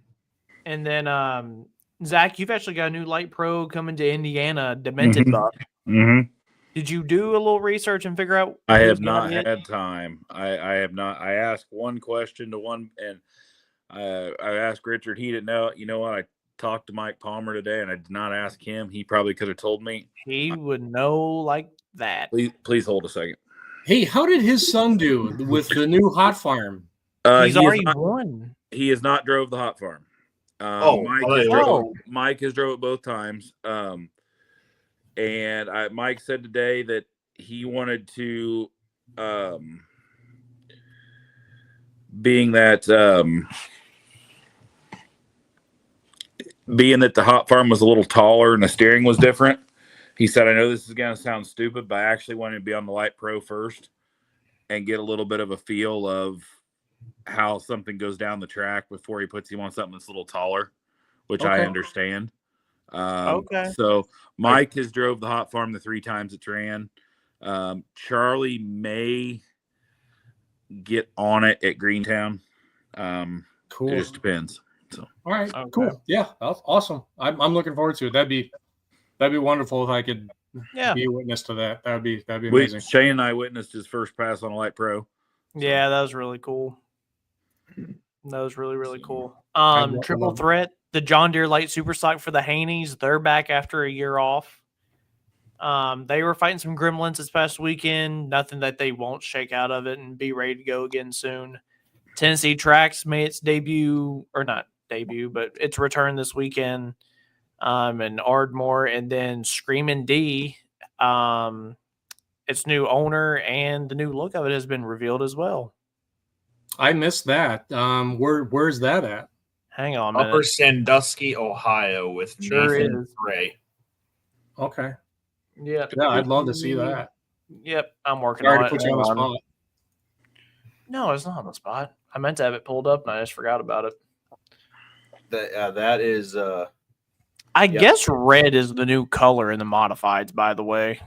then Zach, you've actually got a new Light Pro coming to Indiana, Demented Buck. Did you do a little research and figure out? I have not had time. I have not. I asked one question to one, and I asked Richard. He didn't know. You know what? I talked to Mike Palmer today, and I did not ask him. He probably could have told me. He would know like that. Please hold a second. Hey, how did his son do with the new hot farm? He's already won. He has not drove the hot farm. Mike has drove it both times. And Mike said today that he wanted to, being that the hot farm was a little taller and the steering was different, he said, I know this is going to sound stupid, but I actually wanted to be on the Light Pro first and get a little bit of a feel of how something goes down the track before he puts him on something that's a little taller, which I understand. So Mike has drove the hot farm the 3 times it's ran. Charlie may get on it at Greentown. Cool. It just depends. So all right, cool. Yeah, that's awesome. I'm looking forward to it. That'd be wonderful if I could be a witness to that. That'd be amazing. Shane and I witnessed his first pass on a Light Pro. So. Yeah, that was really cool. That was really, really cool. Triple threat, the John Deere Light Super Stock for the Haneys. They're back after a year off. They were fighting some gremlins this past weekend. Nothing that they won't shake out of it and be ready to go again soon. Tennessee Tracks made its debut, or not debut, but its return this weekend. And Ardmore, and then Screamin' D, its new owner and the new look of it has been revealed as well. I missed that. Where's that at? Hang on a minute. Upper Sandusky, Ohio, with Nathan Gray. Okay. Yep. Yeah, I'd love to see that. Yep, I'm working on it. Put you on the spot. No, it's not on the spot. I meant to have it pulled up and I just forgot about it. That is I guess red is the new color in the modifieds, by the way.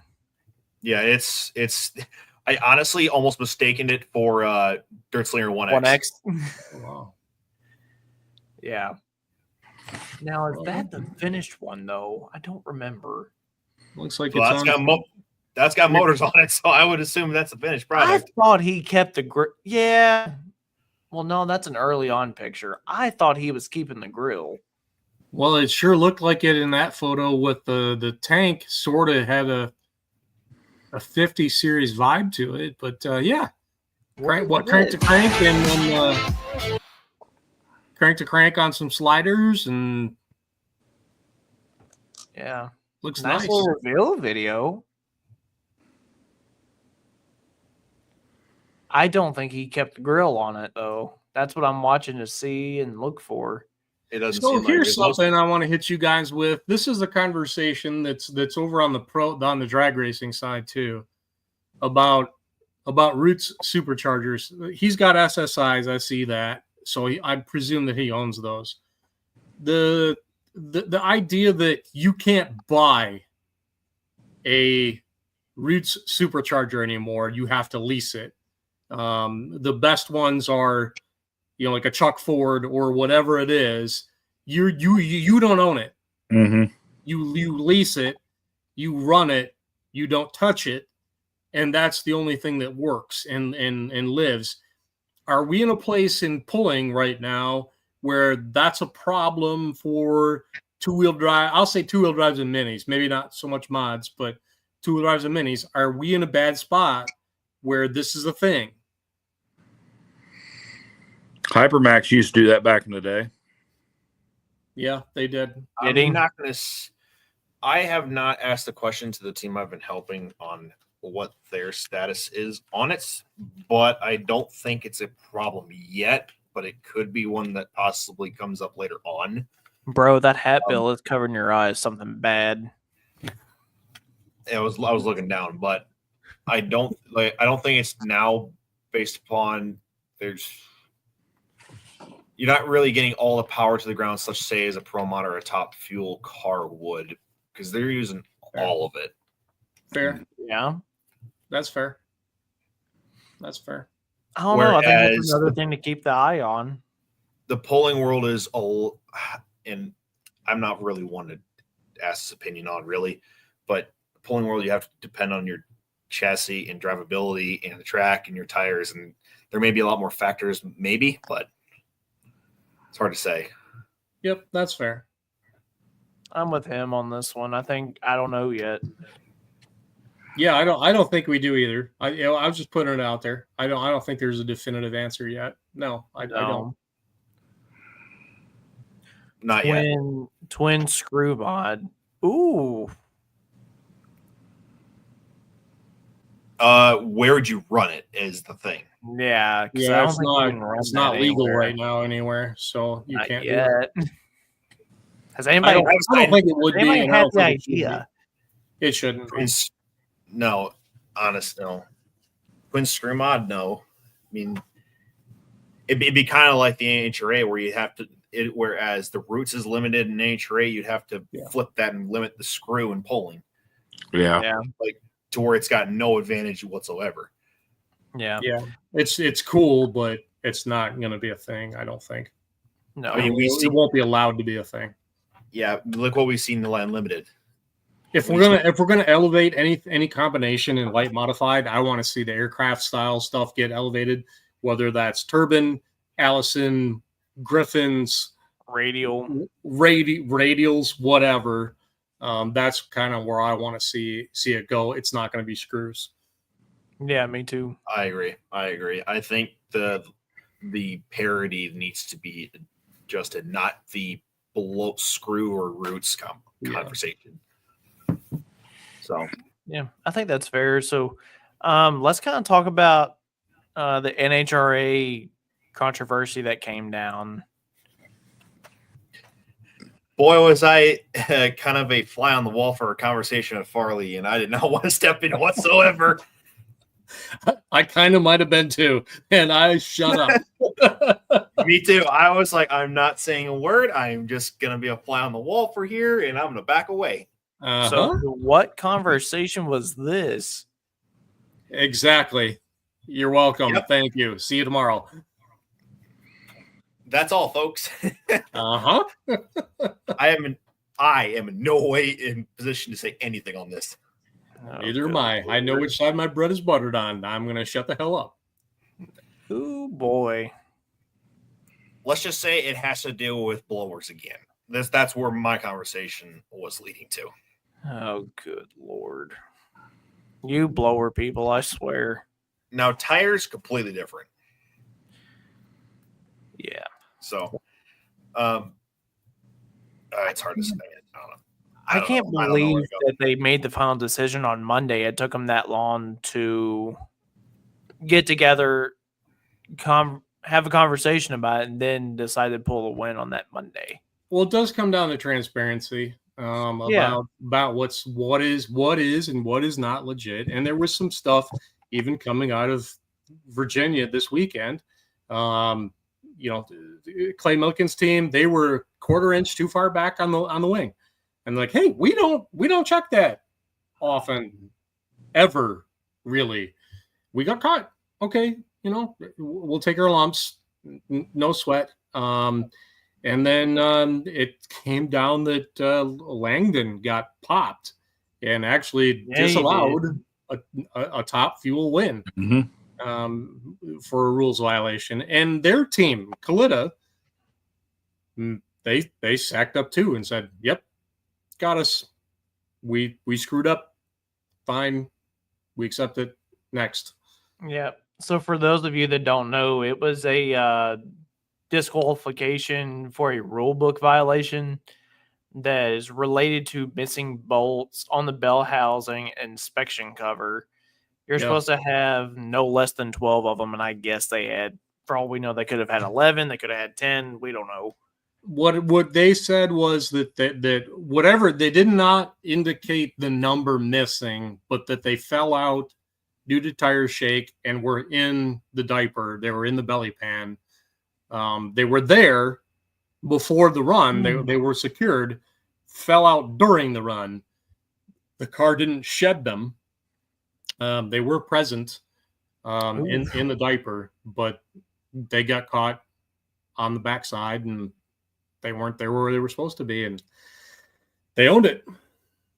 Yeah, it's I honestly almost mistaken it for Dirt Slinger 1X. Wow. Yeah. Now, is that the finished one, though? I don't remember. Looks like well, that's got motors on it, so I would assume that's a finished product. I thought he kept the yeah. Well, no, that's an early on picture. I thought he was keeping the grill. Well, it sure looked like it in that photo with the tank sort of had a 50 series vibe to it, but yeah. Crank to crank and then crank to crank on some sliders and yeah. Looks nice. Nice little reveal video. I don't think he kept the grill on it though. That's what I'm watching to see and look for. It doesn't so seem here's something I want to hit you guys with. This is a conversation that's over on the drag racing side too, about Roots superchargers. He's got SSIs. I see that, so I presume that he owns those. The idea that you can't buy a Roots supercharger anymore, you have to lease it. The best ones are, like a Chuck Ford or whatever it is. You don't own it. Mm-hmm. You lease it, you run it, you don't touch it, and that's the only thing that works and lives. Are we in a place in pulling right now where that's a problem for two-wheel drive? I'll say two-wheel drives and minis, maybe not so much mods, but two-wheel drives and minis. Are we in a bad spot where this is a thing? Hypermax used to do that back in the day. Yeah, they did. I'm not going to. I have not asked the question to the team I've been helping on what their status is on it, but I don't think it's a problem yet. But it could be one that possibly comes up later on. Bro, that hat bill is covering your eyes. Something bad. I was looking down, but I don't think it's now based upon you're not really getting all the power to the ground, such say as a Pro Mod or a top fuel car would, because they're using all of it. Fair. Yeah. That's fair. That's fair. I don't know. I think that's another thing to keep the eye on. The polling world is all, and I'm not really one to ask his opinion on really, but the polling world, you have to depend on your chassis and drivability and the track and your tires, and there may be a lot more factors, maybe, but it's hard to say. Yep, that's fair. I'm with him on this one. I don't know yet. Yeah, I don't think we do either. I was just putting it out there. I don't think there's a definitive answer yet. No, I don't. Not yet. Twin screw mod. Ooh. Where would you run it is the thing. Yeah, Yeah, I don't think you can run it's that not legal anywhere. right now anywhere, so you Not can't yet. do it. Has I anybody? don't think it would be. Anybody And I had don't the think it should idea? be. It shouldn't be. No, honest, no. Twin screw mod, no. I mean, it'd be kind of like the NHRA where you have to. Whereas the roots is limited in NHRA, you'd have to flip that and limit the screw and pulling. Yeah. Like to where it's got no advantage whatsoever. Yeah. It's cool, but it's not going to be a thing. I don't think. No, I mean, it won't be allowed to be a thing. Yeah, look what we've seen in the Land Limited. If we're gonna elevate any combination in light modified, I want to see the aircraft style stuff get elevated, whether that's turbine, Allison, Griffins, radials, whatever. That's kind of where I want to see it go. It's not going to be screws. Yeah, me too. I agree. I think the parity needs to be adjusted, not the below screw or roots conversation. So yeah, I think that's fair. So let's kind of talk about the NHRA controversy that came down. Boy, was I kind of a fly on the wall for a conversation at Farley, and I did not want to step in whatsoever. I kind of might have been too, and I shut up. Me too. I was like, I'm not saying a word. I'm just going to be a fly on the wall for here, and I'm going to back away. So what conversation was this? Exactly. You're welcome. Yep. Thank you. See you tomorrow. That's all, folks. I am in no way in position to say anything on this. Neither am I. I know which side my bread is buttered on. I'm going to shut the hell up. Oh, boy. Let's just say it has to deal with blowers again. That's where my conversation was leading to. Oh, good Lord. You blower people, I swear. Now, tires, completely different. Yeah. So, it's hard to say. I don't know. I can't believe that they made the final decision on Monday. It took them that long to get together, have a conversation about it, and then decide to pull a win on that Monday. Well, it does come down to transparency about what is and what is not legit. And there was some stuff even coming out of Virginia this weekend. Clay Milken's team, they were quarter inch too far back on the wing. And like, hey, we don't check that often, ever, really. We got caught. Okay, we'll take our lumps, no sweat. And then it came down that Langdon got popped and actually disallowed a top fuel win for a rules violation. And their team, Kalita, they sacked up too and said, "Yep, got us. We screwed up. Fine, we accept it. Next." Yeah. So for those of you that don't know, it was a disqualification for a rule book violation that is related to missing bolts on the bell housing inspection cover. You're supposed to have no less than 12 of them, and I guess they had, for all we know, they could have had 11, they could have had 10, we don't know. What they said was that whatever, they did not indicate the number missing, but that they fell out due to tire shake and were in the diaper. They were in the belly pan. They were there before the run. They were secured, fell out during the run. The car didn't shed them. They were present in the diaper, but they got caught on the backside and they weren't there where they were supposed to be, and they owned it.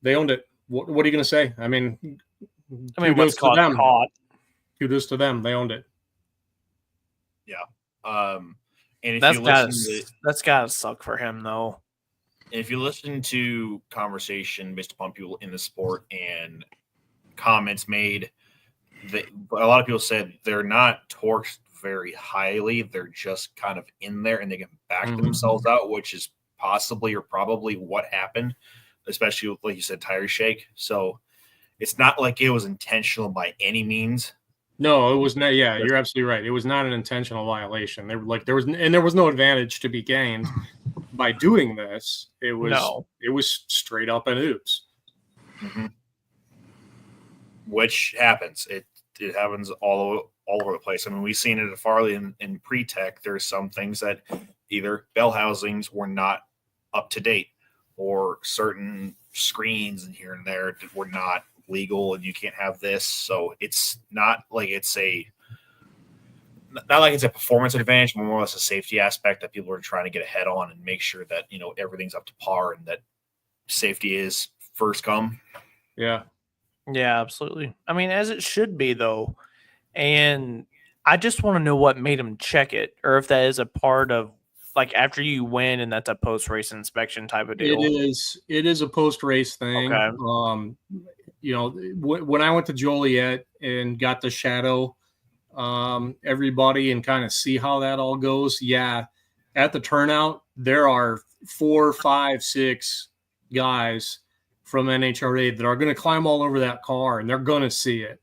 What are you going to say? I mean, what's caught? Kudos to them. They owned it. Yeah. And if that's gotta suck for him, though. If you listen to conversation based upon people in the sport and comments made, a lot of people said they're not torqued very highly. They're just kind of in there and they can back themselves out, which is possibly or probably what happened, especially with, like you said, tire shake. So it's not like it was intentional by any means. No, it was not. Yeah, you're absolutely right. It was not an intentional violation. There was no advantage to be gained by doing this. It was straight up an oops. Mm-hmm. Which happens. It happens all over the place. I mean, we've seen it at Farley in pre-tech. There's some things that either bell housings were not up to date, or certain screens and here and there were not legal, and you can't have this. So it's not like it's a performance advantage, but more or less a safety aspect that people are trying to get ahead on and make sure that everything's up to par and that safety is first come. Yeah. Yeah, absolutely. I mean, as it should be, though. And I just want to know what made them check it, or if that is a part of, like, after you win and that's a post-race inspection type of deal. It is a post-race thing. Okay. When I went to Joliet and got to shadow everybody and kind of see how that all goes, yeah, at the turnout, there are 4, 5, 6 guys from NHRA that are going to climb all over that car, and they're going to see it.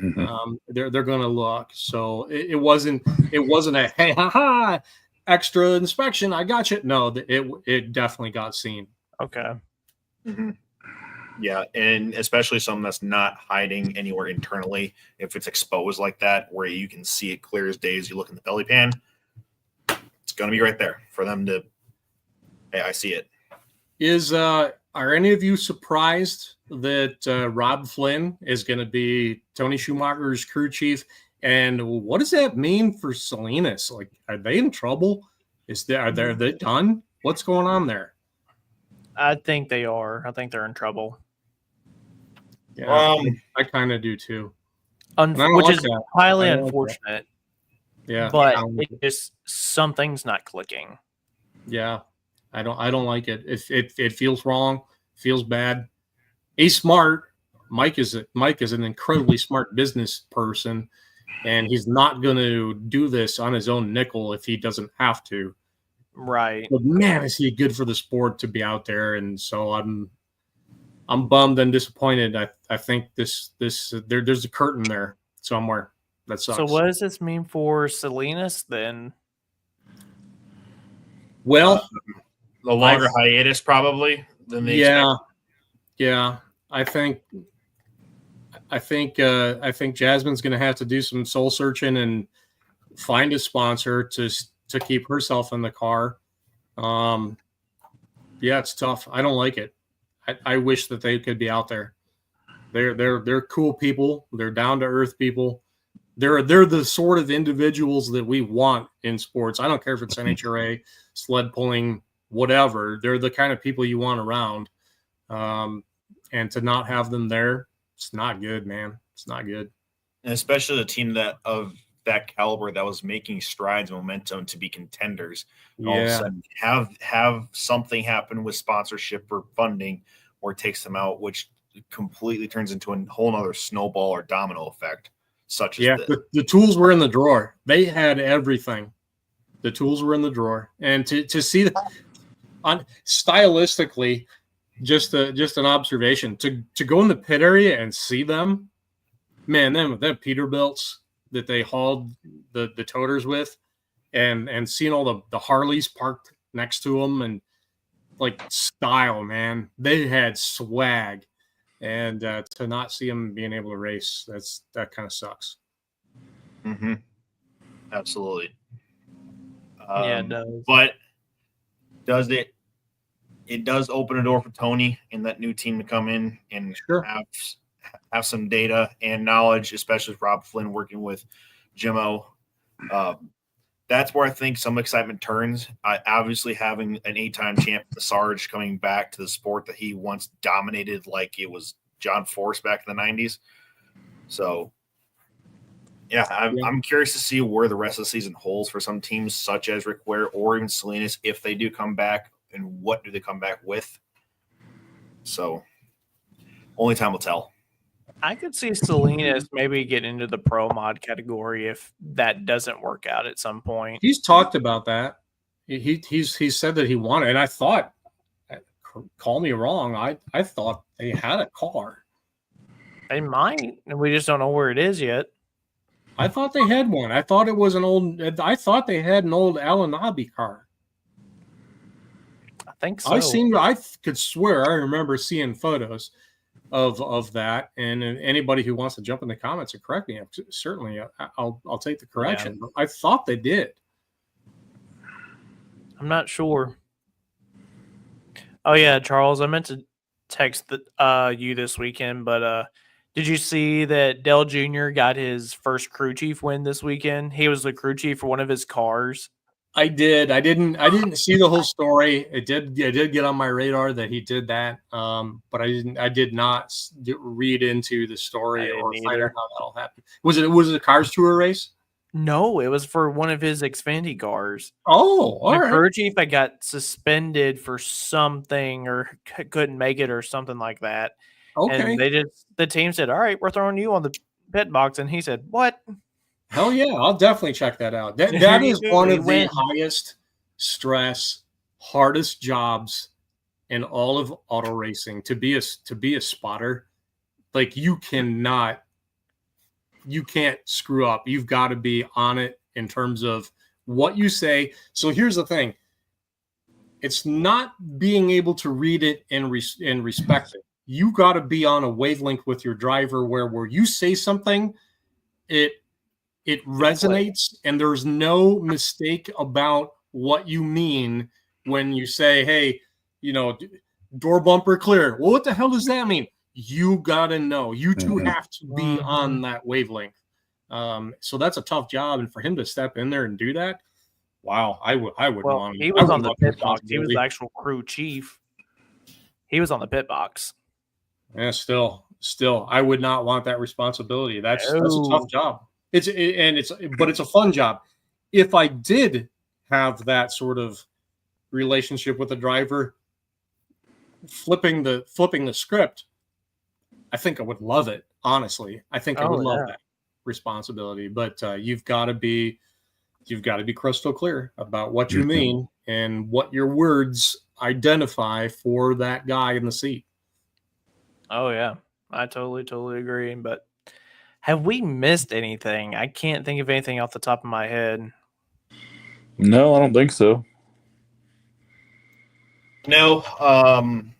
Mm-hmm. They're going to look. So it wasn't a hey extra inspection, I got you. No, it definitely got seen. Okay. Mm-hmm. Yeah, and especially something that's not hiding anywhere internally. If it's exposed like that, where you can see it clear as day as you look in the belly pan, it's going to be right there for them to. Hey, I see it. Are any of you surprised that Rob Flynn is going to be Tony Schumacher's crew chief? And what does that mean for Salinas? Like, are they in trouble? Are they done? What's going on there? I think they are. I think they're in trouble. Yeah, I kind of do too. Which is highly unfortunate. Yeah, but it just something's not clicking. Yeah. I don't like it. It feels wrong, feels bad. He's smart. Mike is an incredibly smart business person, and he's not going to do this on his own nickel if he doesn't have to. Right. But man, is he good for the sport to be out there? And so I'm bummed and disappointed. I think there's a curtain there somewhere. That sucks. So what does this mean for Salinas then? Well. The longer hiatus, probably, than they expect. Yeah. I think Jasmine's going to have to do some soul searching and find a sponsor to keep herself in the car. Yeah, it's tough. I don't like it. I wish that they could be out there. They're cool people. They're down to earth people. They're the sort of individuals that we want in sports. I don't care if it's NHRA, sled pulling, whatever. They're the kind of people you want around. And to not have them there, it's not good, man. It's not good. And especially a team of that caliber that was making strides and momentum to be contenders. All of a sudden have something happen with sponsorship or funding where it takes them out, which completely turns into a whole nother snowball or domino effect. Such as the tools were in the drawer. They had everything. The tools were in the drawer. And to see that stylistically, just an observation, to go in the pit area and see them, man, them Peterbilts that they hauled the toters with, and seeing all the Harleys parked next to them, and like style, man, they had swag, and to not see them being able to race, that kind of sucks. Mm-hmm. Absolutely. Yeah, it does. But it does open a door for Tony and that new team to come in and have some data and knowledge, especially with Rob Flynn working with Jimmo. That's where I think some excitement turns. Obviously, having an 8-time champ, Sarge, coming back to the sport that he once dominated like it was John Force back in the 90s. So, yeah, I'm curious to see where the rest of the season holds for some teams such as Rick Ware or even Salinas if they do come back, and what do they come back with. So, only time will tell. I could see Salinas maybe get into the pro mod category if that doesn't work out at some point. He's talked about that. He said that he wanted, and I thought, call me wrong, I thought they had a car. They might, and we just don't know where it is yet. I thought they had one. I thought it was I thought they had an old Alanabi car. I think so. I could swear I remember seeing photos of that, and anybody who wants to jump in the comments and correct me, certainly I'll take the correction. But I thought they did. I'm not sure. Oh yeah, Charles, I meant to text you this weekend, but did you see that Dell Jr. got his first crew chief win this weekend? He was the crew chief for one of his cars. I did. I didn't see the whole story. It did get on my radar that he did that. But I did not read into the story or find out how that all happened. Was it a Cars Tour race? No, it was for one of his Xfinity cars. Oh, all right. The crew chief I got suspended for something or couldn't make it or something like that. Okay. And the team said, "All right, we're throwing you on the pit box," and he said, "What?" Hell yeah, I'll definitely check that out. That is one of the highest stress, hardest jobs in all of auto racing. To be a spotter, like you can't screw up. You've got to be on it in terms of what you say. So here's the thing: it's not being able to read it and respect it. You got to be on a wavelength with your driver where you say something, it resonates, and there's no mistake about what you mean when you say, "Hey, door bumper clear." Well, what the hell does that mean? You gotta know. You two have to be on that wavelength. So that's a tough job, and for him to step in there and do that, wow, I would want. He was on the pit box. He was the actual crew chief. He was on the pit box. Yeah, still, I would not want that responsibility. That's a tough job. But it's a fun job. If I did have that sort of relationship with a driver, flipping the script, I think I would love it. Honestly, I think I would love that responsibility. But you've got to be crystal clear about what you mean and what your words identify for that guy in the seat. Oh yeah, I totally agree. But have we missed anything? I can't think of anything off the top of my head. No, I don't think so. No,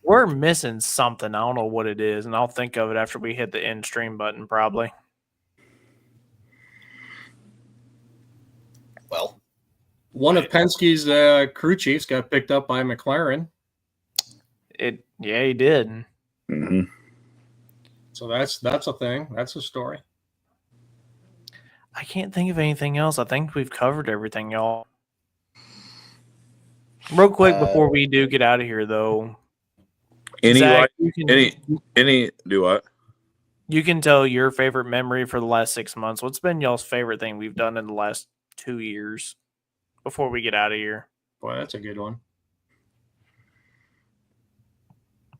we're missing something. I don't know what it is, and I'll think of it after we hit the end stream button, probably. Well, one of Penske's crew chiefs got picked up by McLaren. Yeah, he did. Mm-hmm. So that's a thing. That's a story. I can't think of anything else. I think we've covered everything, y'all. Real quick before we do get out of here, though. Zach, do what? You can tell your favorite memory for the last 6 months. What's been y'all's favorite thing we've done in the last 2 years before we get out of here? Boy, that's a good one.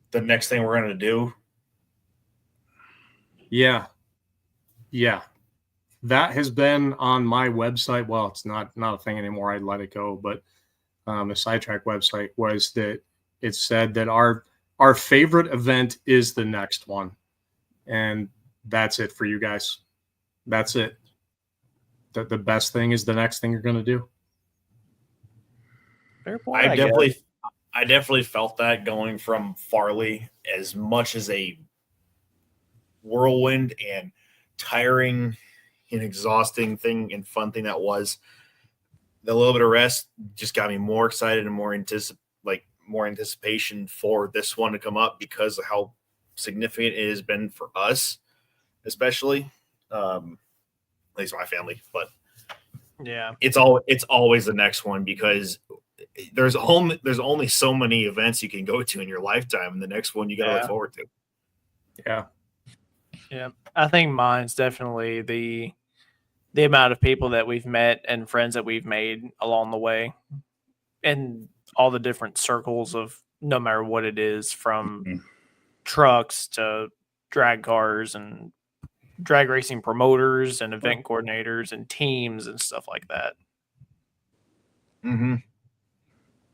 The next thing we're going to do. Yeah. That has been on my website. Well, it's not a thing anymore. I let it go. But the Sidetrack website was that it said that our favorite event is the next one. And that's it for you guys. That's it. The best thing is the next thing you're going to do. Fair point, I definitely felt that going from Farley, as much as a whirlwind and tiring and exhausting thing and fun thing that was. The little bit of rest just got me more excited and more anticipation for this one to come up because of how significant it has been for us, especially, at least my family. But yeah, it's always the next one because there's only so many events you can go to in your lifetime, and the next one you got to look forward to. Yeah, I think mine's definitely the amount of people that we've met and friends that we've made along the way, and all the different circles of no matter what it is, from trucks to drag cars and drag racing promoters and event coordinators and teams and stuff like that. Mm-hmm.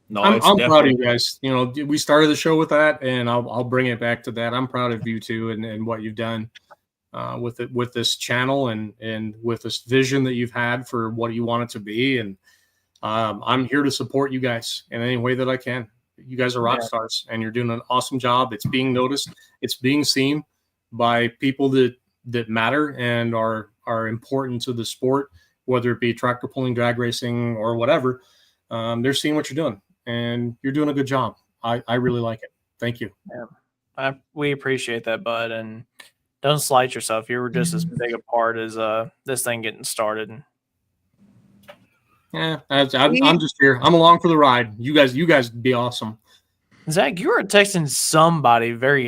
No, I'm it's proud of definitely you guys. You know, we started the show with that, and I'll bring it back to that. I'm proud of you too, and what you've done with this channel and with this vision that you've had for what you want it to be. And I'm here to support you guys in any way that I can. You guys are rock stars, and you're doing an awesome job. It's being noticed. It's being seen by people that matter and are important to the sport, whether it be tractor pulling, drag racing, or whatever. They're seeing what you're doing, and you're doing a good job. I really like it. Thank you. Yeah. We appreciate that, bud, and don't slight yourself. You were just as big a part as this thing getting started. Yeah, I'm just here. I'm along for the ride. You guys be awesome. Zach, you were texting somebody very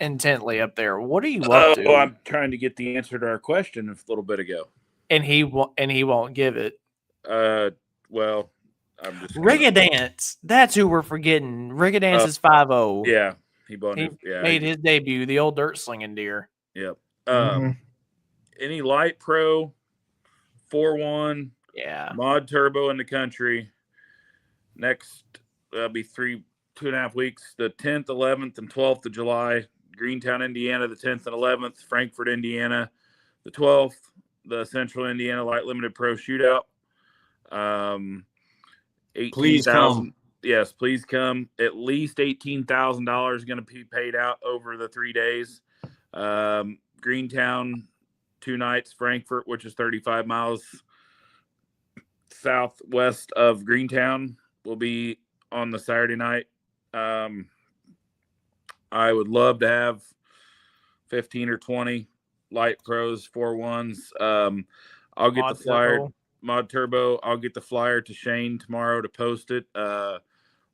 intently up there. What are you up to? I'm trying to get the answer to our question a little bit ago, and he won't give it. Well, I'm just Rigadance. That's who we're forgetting. Rigadance is 5-0. Yeah, he made his debut. The old dirt slinging deer. Yep. Any light pro 4-1? Yeah. Mod turbo in the country. Next, that'll be 2.5 weeks. The 10th, 11th, and 12th of July. Greentown, Indiana, the 10th and 11th. Frankfort, Indiana, the 12th. The Central Indiana Light Limited Pro Shootout. Please come. Yes, please come. At least $18,000 is going to be paid out over the 3 days. Greentown, 2 nights. Frankfort, which is 35 miles southwest of Greentown, will be on the Saturday night. I would love to have 15 or 20 light pros, 4-1s. I'll get the flyer, Mod Turbo. I'll get the flyer to Shane tomorrow to post it.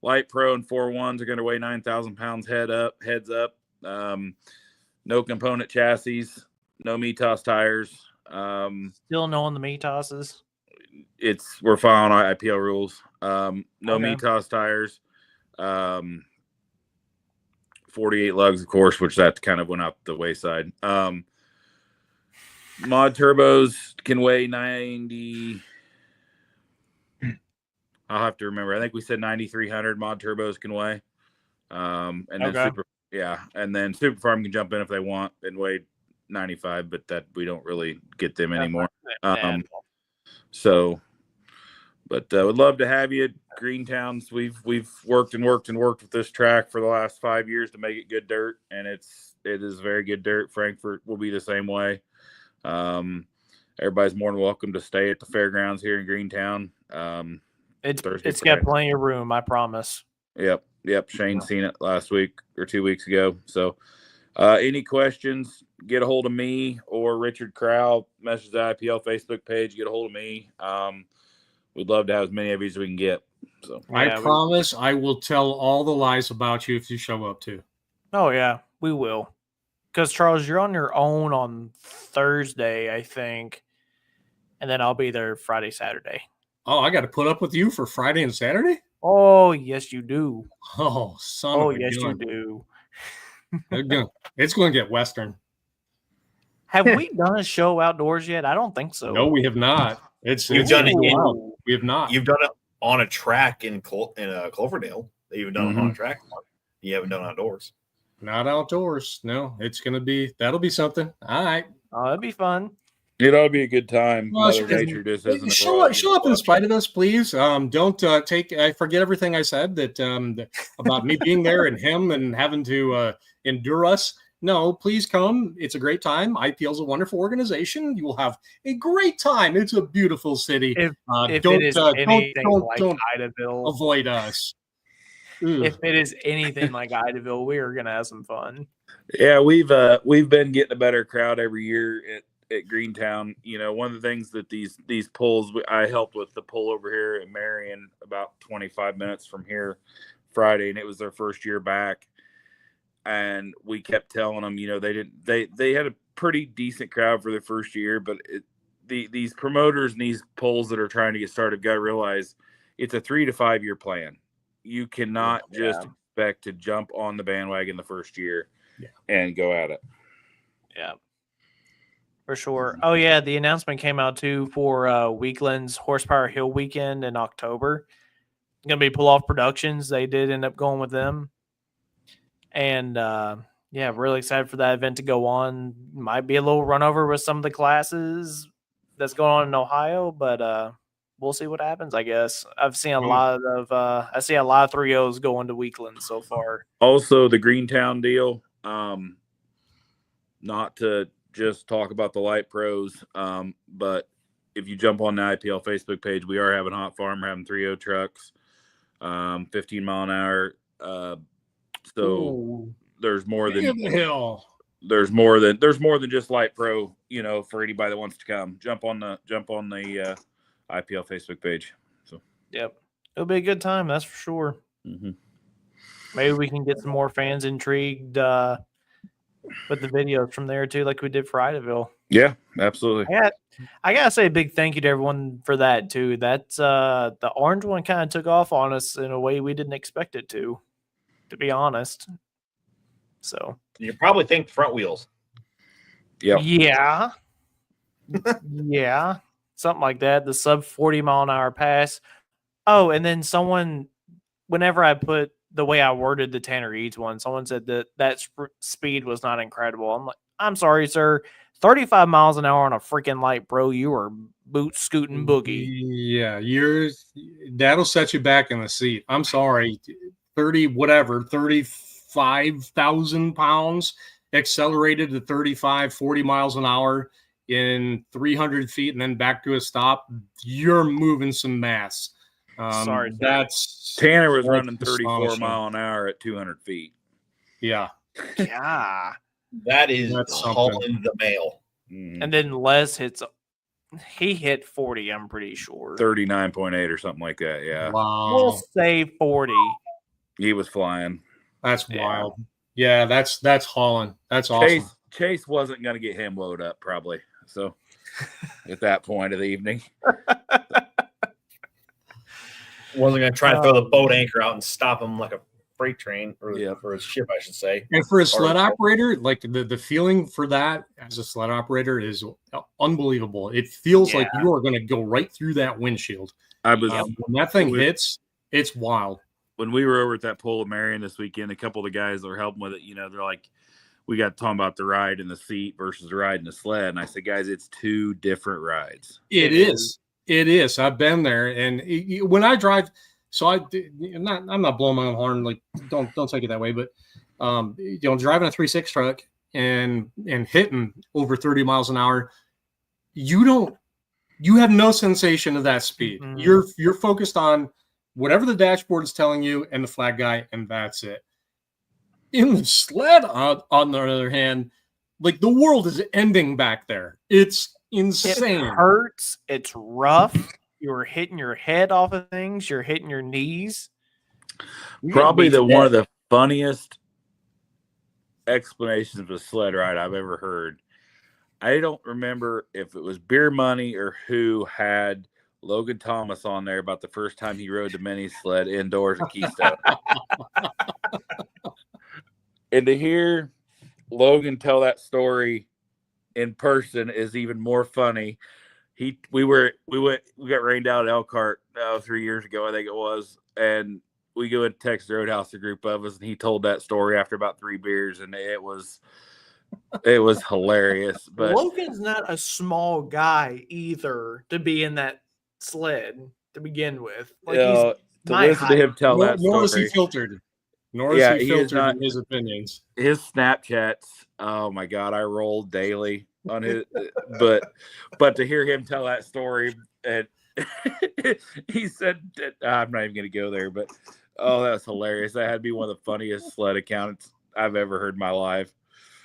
Light pro and 4-1s are going to weigh 9,000 pounds heads up. No component chassis, no METOS tires. Still knowing the METOSs. We're following IPL rules. No METOS tires. 48 lugs, of course, which that kind of went out the wayside. Mod turbos can weigh 90. I'll have to remember. I think we said 9,300 mod turbos can weigh. And then and then Super Farm can jump in if they want and weigh 95, but that we don't really get them anymore. But would love to have you at Greentowns. We've worked with this track for the last 5 years to make it good dirt, and it is very good dirt. Frankfurt will be the same way. Everybody's more than welcome to stay at the fairgrounds here in Greentown. It's got plenty of room, I promise. Yep. Shane seen it last week or 2 weeks ago. So any questions, get a hold of me or Richard Crowell, message the IPL Facebook page, get a hold of me. We'd love to have as many of you as we can get. So I promise I will tell all the lies about you if you show up too. Oh yeah, we will. Because Charles, you're on your own on Thursday, I think, and then I'll be there Friday, Saturday. Oh, I got to put up with you for Friday and Saturday? Oh, yes, you do. Oh, son of a yes, gun. you do. It's going to get Western. Have we done a show outdoors yet? I don't think so. No, we have not. We've done it. We have not. You've done it on a track in Cloverdale. You've done it on a track. You haven't done outdoors. Not outdoors. No, that'll be something. All right. Oh, that'd be fun. It ought to be a good time. Mother Nature just isn't. Show up in spite of us, please. Don't forget everything I said that about me being there and him and having to endure us. No, please come. It's a great time. IPL is a wonderful organization. You will have a great time. It's a beautiful city. If don't it is anything like Idaville, avoid us. If it is anything like Idaville, we are gonna have some fun. Yeah, we've been getting a better crowd every year at Greentown. You know, one of the things that these pulls, I helped with the pull over here at Marion about 25 minutes from here Friday, and it was their first year back. And we kept telling them, you know, they had a pretty decent crowd for their first year, but these promoters and these pulls that are trying to get started got to realize it's a 3 to 5 year plan. You cannot just expect to jump on the bandwagon the first year and go at it. Yeah, for sure. Oh yeah, the announcement came out too for Weekland's Horsepower Hill Weekend in October. going to be Pull Off Productions. They did end up going with them. And yeah, really excited for that event to go on. Might be a little run over with some of the classes that's going on in Ohio, but we'll see what happens, I guess. I've seen a lot of I see a lot of 3.0s going to Weekland so far. Also, the Greentown deal. Not to just talk about the light pros, but if you jump on the IPL Facebook page, we are having Hot Farm. We're having 3.0 trucks, 15 mile an hour. So Ooh. there's more than the hell. There's more than just light pro. You know, for anybody that wants to come, jump on the IPL Facebook page. So yep, it'll be a good time. That's for sure. Mm-hmm. Maybe we can get some more fans intrigued with the videos from there too, like we did for Idaville. Yeah, absolutely. I gotta say a big thank you to everyone for that too. That's the orange one kind of took off on us in a way we didn't expect it to be honest. So you probably think front wheels. Yep. Yeah. Yeah. Something like that. The sub 40 mile an hour pass. Oh, and then whenever I put the way I worded the Tanner Eads one, someone said that speed was not incredible. I'm like, I'm sorry, sir. 35 miles an hour on a freaking light, bro. You are boot scooting boogie. Yeah, that'll set you back in the seat. I'm sorry. 35,000 pounds accelerated to 35, 40 miles an hour in 300 feet and then back to a stop. You're moving some mass. Sorry, Tanner was running 34 mile an hour at 200 feet. Yeah. Yeah. That's hauling the mail. And then Les hit 40, I'm pretty sure. 39.8 or something like that, yeah. Wow. We'll say 40. He was flying. That's wild. Yeah, that's hauling. That's awesome. Chase wasn't going to get him loaded up probably. So at that point of the evening. Wasn't going to try to throw the boat anchor out and stop him like a freight train or a ship, I should say. And for a sled operator, like the feeling for that as a sled operator is unbelievable. It feels like you are going to go right through that windshield. When that thing hits, it's wild. When we were over at that Pole of Marion this weekend, a couple of the guys that were helping with it, you know, they're like, we got talking about the ride in the seat versus the ride in the sled. And I said, guys, it's two different rides. It is. It is. I've been there. And when I drive, so I'm not blowing my own horn. Like, don't take it that way. But, driving a 3.6 truck and hitting over 30 miles an hour, you have no sensation of that speed. Mm-hmm. You're focused on whatever the dashboard is telling you and the flag guy, and that's it. In the sled, on the other hand, like the world is ending back there. It's insane. It hurts. It's rough. You're hitting your head off of things. You're hitting your knees. Probably one of the funniest explanations of a sled ride I've ever heard. I don't remember if it was Beer Money or who had Logan Thomas on there about the first time he rode the mini sled indoors at Keystone. And to hear Logan tell that story in person is even more funny. We got rained out at Elkhart 3 years ago, I think it was, and we go and text Roadhouse, a group of us, and he told that story after about 3 beers, and it was hilarious. But Logan's not a small guy either to be in that sled to begin with. Like to listen to him tell that story. Nor is he filtered. Nor is he filtered in his opinions. His Snapchats, oh my God, I roll daily on his. but to hear him tell that story, and he said, I'm not even going to go there, but oh, that's hilarious. That had to be one of the funniest sled accounts I've ever heard in my life.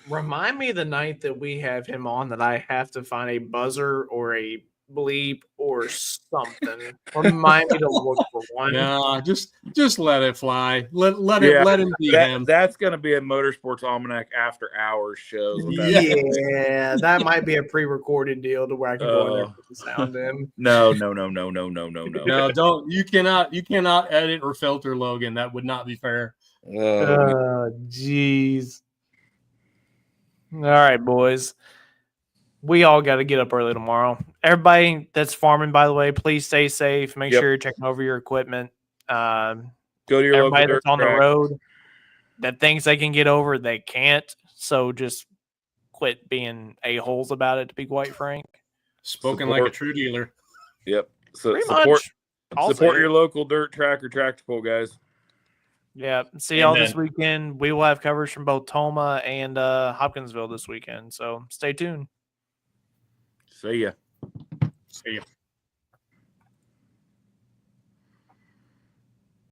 Remind me the night that we have him on that I have to find a buzzer or a bleep or something. Remind me to look for one. No, just let it fly. Let him be him. That's going to be a Motorsports Almanac after hours show. Yeah, that might be a pre-recorded deal to where I can go in there and put the sound in. No. No, don't. You cannot edit or filter Logan. That would not be fair. Jeez. All right, boys. We all got to get up early tomorrow. Everybody that's farming, by the way, please stay safe. Make sure you're checking over your equipment. Uh, Go to your local everybody dirt that's on the track. road that thinks they can get over, they can't. So just quit being a-holes about it, to be quite frank. Spoken like a true dealer. Yep. So Pretty support much. support your local dirt track or tractor pull guys. Yeah. See And y'all then- this weekend. We will have coverage from both Toma and Hopkinsville this weekend. So stay tuned. See ya. See ya.